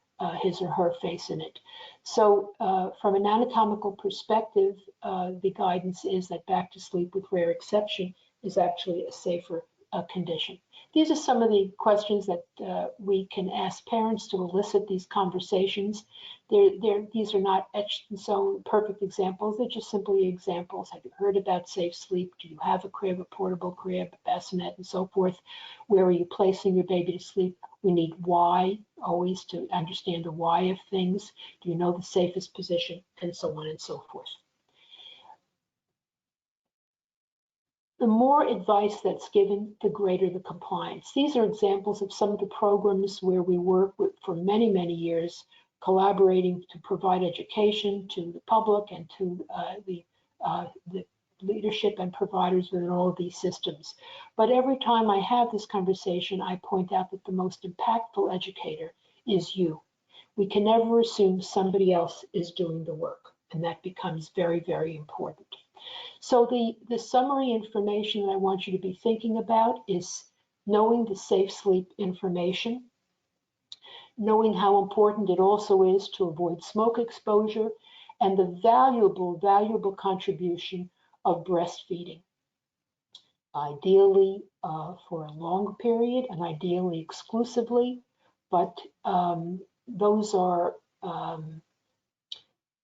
his or her face in it. So from an anatomical perspective, the guidance is that back to sleep, with rare exception, is actually a safer condition. These are some of the questions that we can ask parents to elicit these conversations. These are not etched in stone perfect examples. They're just simply examples. Have you heard about safe sleep? Do you have a crib, a portable crib, a bassinet, and so forth? Where are you placing your baby to sleep? We need why, always, to understand the why of things. Do you know the safest position? And so on and so forth. The more advice that's given, the greater the compliance. These are examples of some of the programs where we work with for many, many years, collaborating to provide education to the public and to the leadership and providers within all of these systems. But every time I have this conversation, I point out that the most impactful educator is you. We can never assume somebody else is doing the work, and that becomes very, very important. So the summary information that I want you to be thinking about is knowing the safe sleep information, knowing how important it also is to avoid smoke exposure, and the valuable contribution of breastfeeding. Ideally for a long period, and ideally exclusively, but those are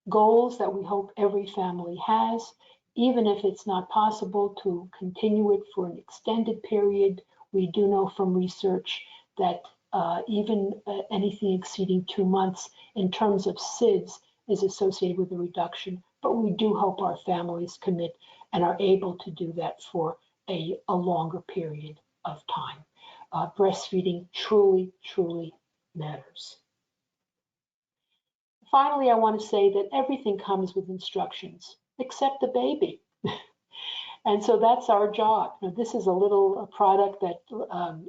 goals that we hope every family has. Even if it's not possible to continue it for an extended period, we do know from research that even anything exceeding 2 months in terms of SIDS is associated with a reduction, but we do hope our families commit and are able to do that for a longer period of time. Breastfeeding truly, truly matters. Finally, I want to say that everything comes with instructions, except the baby. And so that's our job. Now, this is a little product that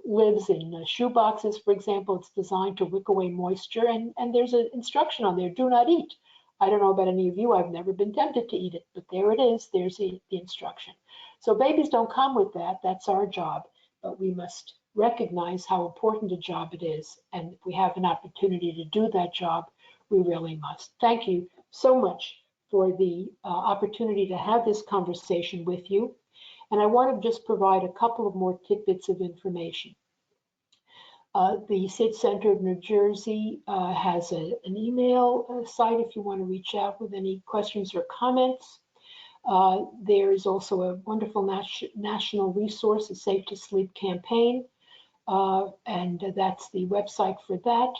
lives in shoe boxes, for example. It's designed to wick away moisture, and there's an instruction on there, do not eat. I don't know about any of you, I've never been tempted to eat it, but there it is, there's the instruction. So babies don't come with that, that's our job, but we must recognize how important a job it is, and if we have an opportunity to do that job, we really must. Thank you so much for the opportunity to have this conversation with you. And I want to just provide a couple of more tidbits of information. The SID Center of New Jersey has an email site if you want to reach out with any questions or comments. There is also a wonderful national resource, a Safe to Sleep campaign, and that's the website for that.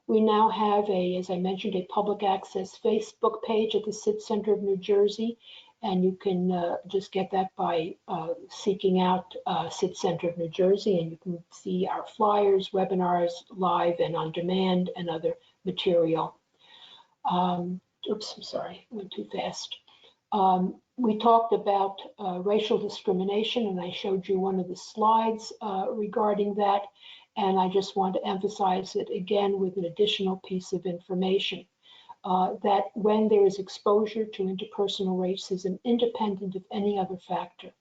We now have as I mentioned, a public access Facebook page at the SID Center of New Jersey, and you can just get that by seeking out SID Center of New Jersey, and you can see our flyers, webinars, live and on demand, and other material. Oops, I'm sorry, I went too fast. We talked about racial discrimination, and I showed you one of the slides regarding that. And I just want to emphasize it again with an additional piece of information, that when there is exposure to interpersonal racism, independent of any other factor,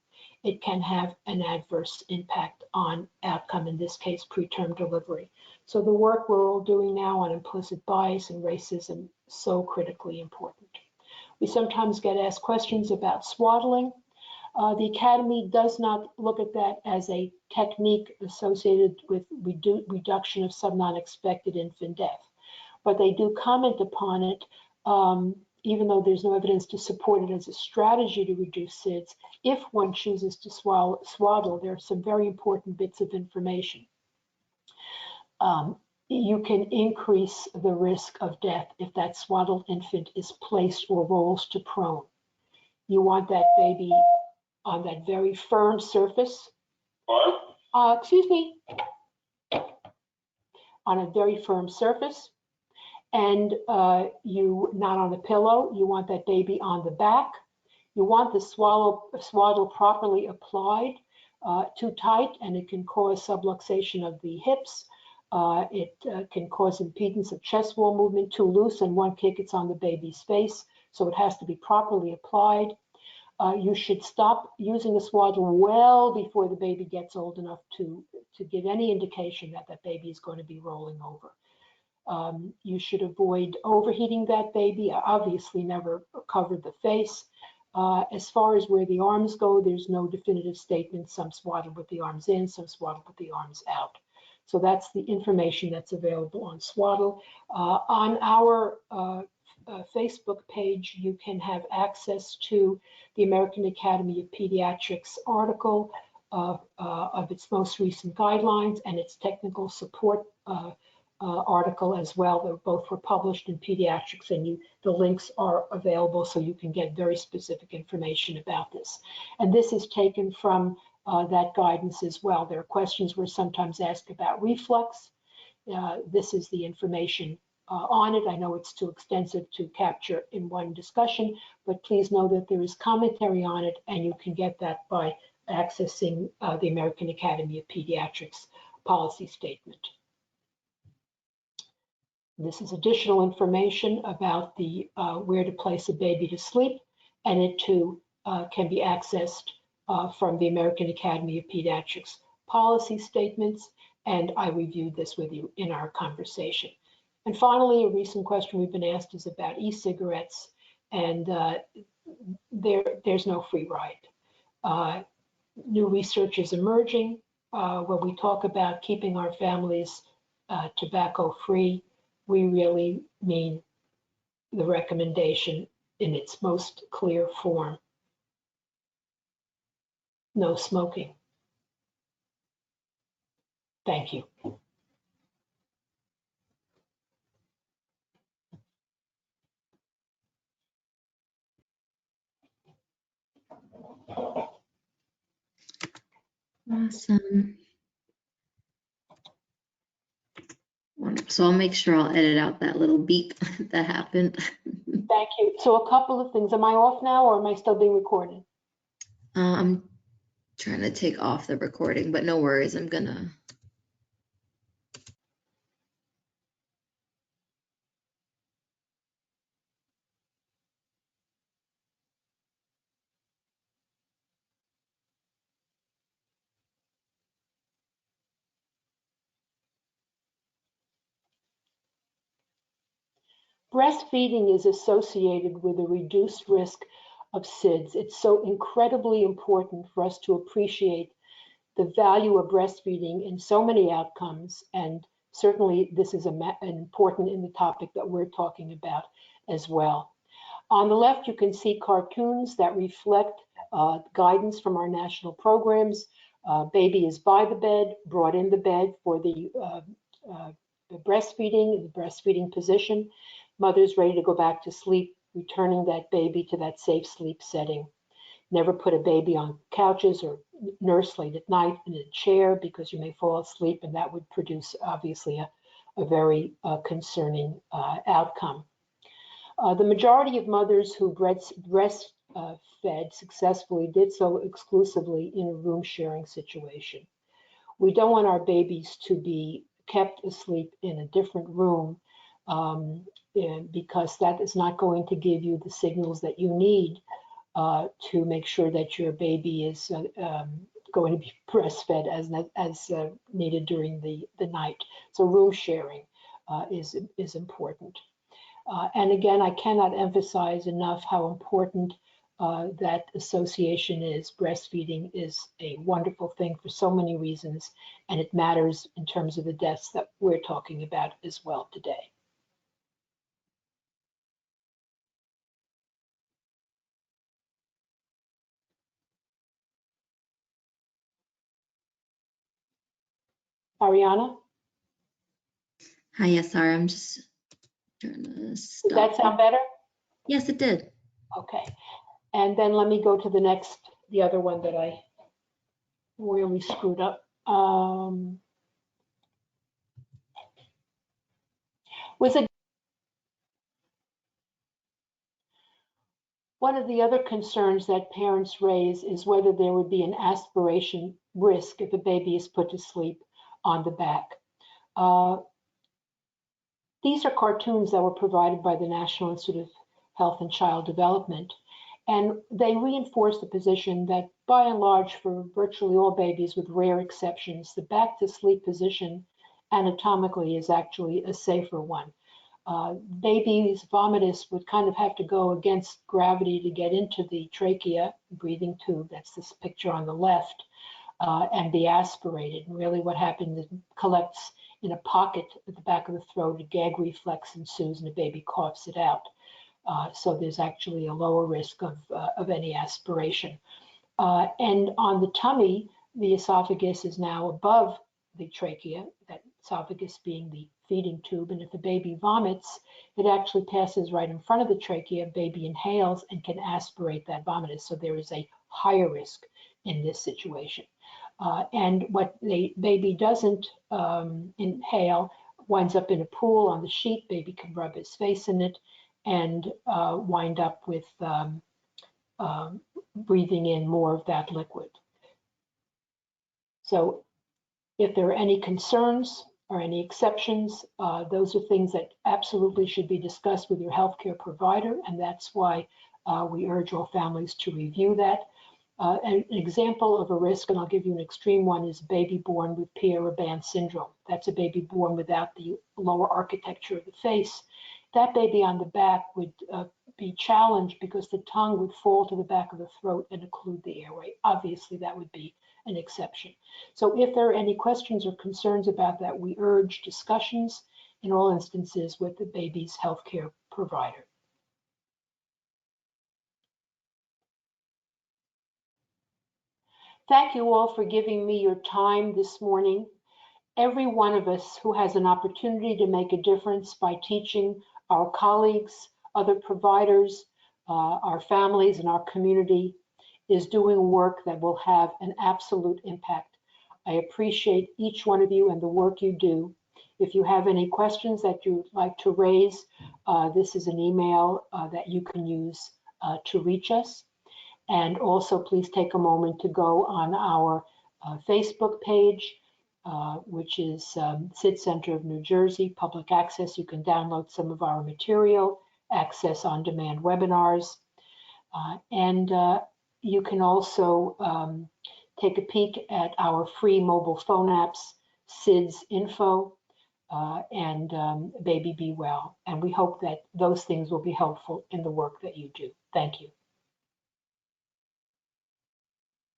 it can have an adverse impact on outcome, in this case, preterm delivery. So the work we're all doing now on implicit bias and racism is so critically important. We sometimes get asked questions about swaddling. The Academy does not look at that as a technique associated with reduction of sub-non-expected infant death, but they do comment upon it, even though there's no evidence to support it as a strategy to reduce SIDS. If one chooses to swaddle, there are some very important bits of information. You can increase the risk of death if that swaddled infant is placed or rolls to prone. You want that baby on that very firm surface. Excuse me. On a very firm surface. And you not on the pillow. You want that baby on the back. You want the swaddle properly applied. Too tight, and it can cause subluxation of the hips. It can cause impedance of chest wall movement, too loose, and one kick it's on the baby's face, so it has to be properly applied. You should stop using a swaddle well before the baby gets old enough to give any indication that that baby is going to be rolling over. You should avoid overheating that baby. Obviously, never cover the face. As far as where the arms go, there's no definitive statement. Some swaddle with the arms in, some swaddle with the arms out. So that's the information that's available on Swaddle. On our Facebook page, you can have access to the American Academy of Pediatrics article of its most recent guidelines and its technical support article as well. They both were published in Pediatrics, and the links are available so you can get very specific information about this. And this is taken from that guidance as well. There are questions we're sometimes asked about reflux. This is the information on it. I know it's too extensive to capture in one discussion, but please know that there is commentary on it, and you can get that by accessing the American Academy of Pediatrics policy statement. This is additional information about the where to place a baby to sleep, and it too can be accessed from the American Academy of Pediatrics policy statements, and I reviewed this with you in our conversation. And finally, a recent question we've been asked is about e-cigarettes, and there's no free ride. New research is emerging when we talk about keeping our families tobacco-free. We really mean the recommendation in its most clear form. No smoking. Thank you. Awesome. Wonderful. So I'll make sure I'll edit out that little beep that happened. Thank you. So a couple of things. Am I off now, or am I still being recorded? I'm trying to take off the recording, but no worries. I'm gonna. Breastfeeding is associated with a reduced risk of SIDS. It's so incredibly important for us to appreciate the value of breastfeeding in so many outcomes, and certainly this is important in the topic that we're talking about as well. On the left, you can see cartoons that reflect guidance from our national programs. Baby is by the bed, brought in the bed for the breastfeeding position. Mother's ready to go back to sleep, returning that baby to that safe sleep setting. Never put a baby on couches or nurse late at night in a chair, because you may fall asleep, and that would produce obviously a very concerning outcome. The majority of mothers who breastfed successfully did so exclusively in a room sharing situation. We don't want our babies to be kept asleep in a different room, because that is not going to give you the signals that you need to make sure that your baby is going to be breastfed as needed during the night. So room sharing is important. And again, I cannot emphasize enough how important that association is. Breastfeeding is a wonderful thing for so many reasons, and it matters in terms of the deaths that we're talking about as well today. Ariana? Hi, yes, sorry, I'm just trying to stop. Does that sound better? Yes, it did. Okay. And then let me go to the other one that I really screwed up. One of the other concerns that parents raise is whether there would be an aspiration risk if a baby is put to sleep on the back. These are cartoons that were provided by the National Institute of Health and Child Development, and they reinforce the position that by and large for virtually all babies with rare exceptions, the back to sleep position anatomically is actually a safer one. Baby's vomitus would kind of have to go against gravity to get into the trachea, breathing tube, that's this picture on the left, and be aspirated. And really what happens is it collects in a pocket at the back of the throat, a gag reflex ensues and the baby coughs it out. So there's actually a lower risk of any aspiration. And on the tummy, the esophagus is now above the trachea, that esophagus being the feeding tube. And if the baby vomits, it actually passes right in front of the trachea. Baby inhales and can aspirate that vomitus. So there is a higher risk in this situation. And what the baby doesn't inhale winds up in a pool on the sheet. Baby can rub his face in it and wind up with breathing in more of that liquid. So if there are any concerns or any exceptions, those are things that absolutely should be discussed with your healthcare provider, and that's why we urge all families to review that. An example of a risk, and I'll give you an extreme one, is a baby born with Pierre-Robin syndrome. That's a baby born without the lower architecture of the face. That baby on the back would be challenged because the tongue would fall to the back of the throat and occlude the airway. Obviously, that would be an exception. So if there are any questions or concerns about that, we urge discussions in all instances with the baby's healthcare provider. Thank you all for giving me your time this morning. Every one of us who has an opportunity to make a difference by teaching our colleagues, other providers, our families, and our community is doing work that will have an absolute impact. I appreciate each one of you and the work you do. If you have any questions that you'd like to raise, this is an email that you can use to reach us. And also, please take a moment to go on our Facebook page, which is SID Center of New Jersey, public access. You can download some of our material, access on-demand webinars, and you can also take a peek at our free mobile phone apps, SIDS Info, and Baby Be Well. And we hope that those things will be helpful in the work that you do. Thank you.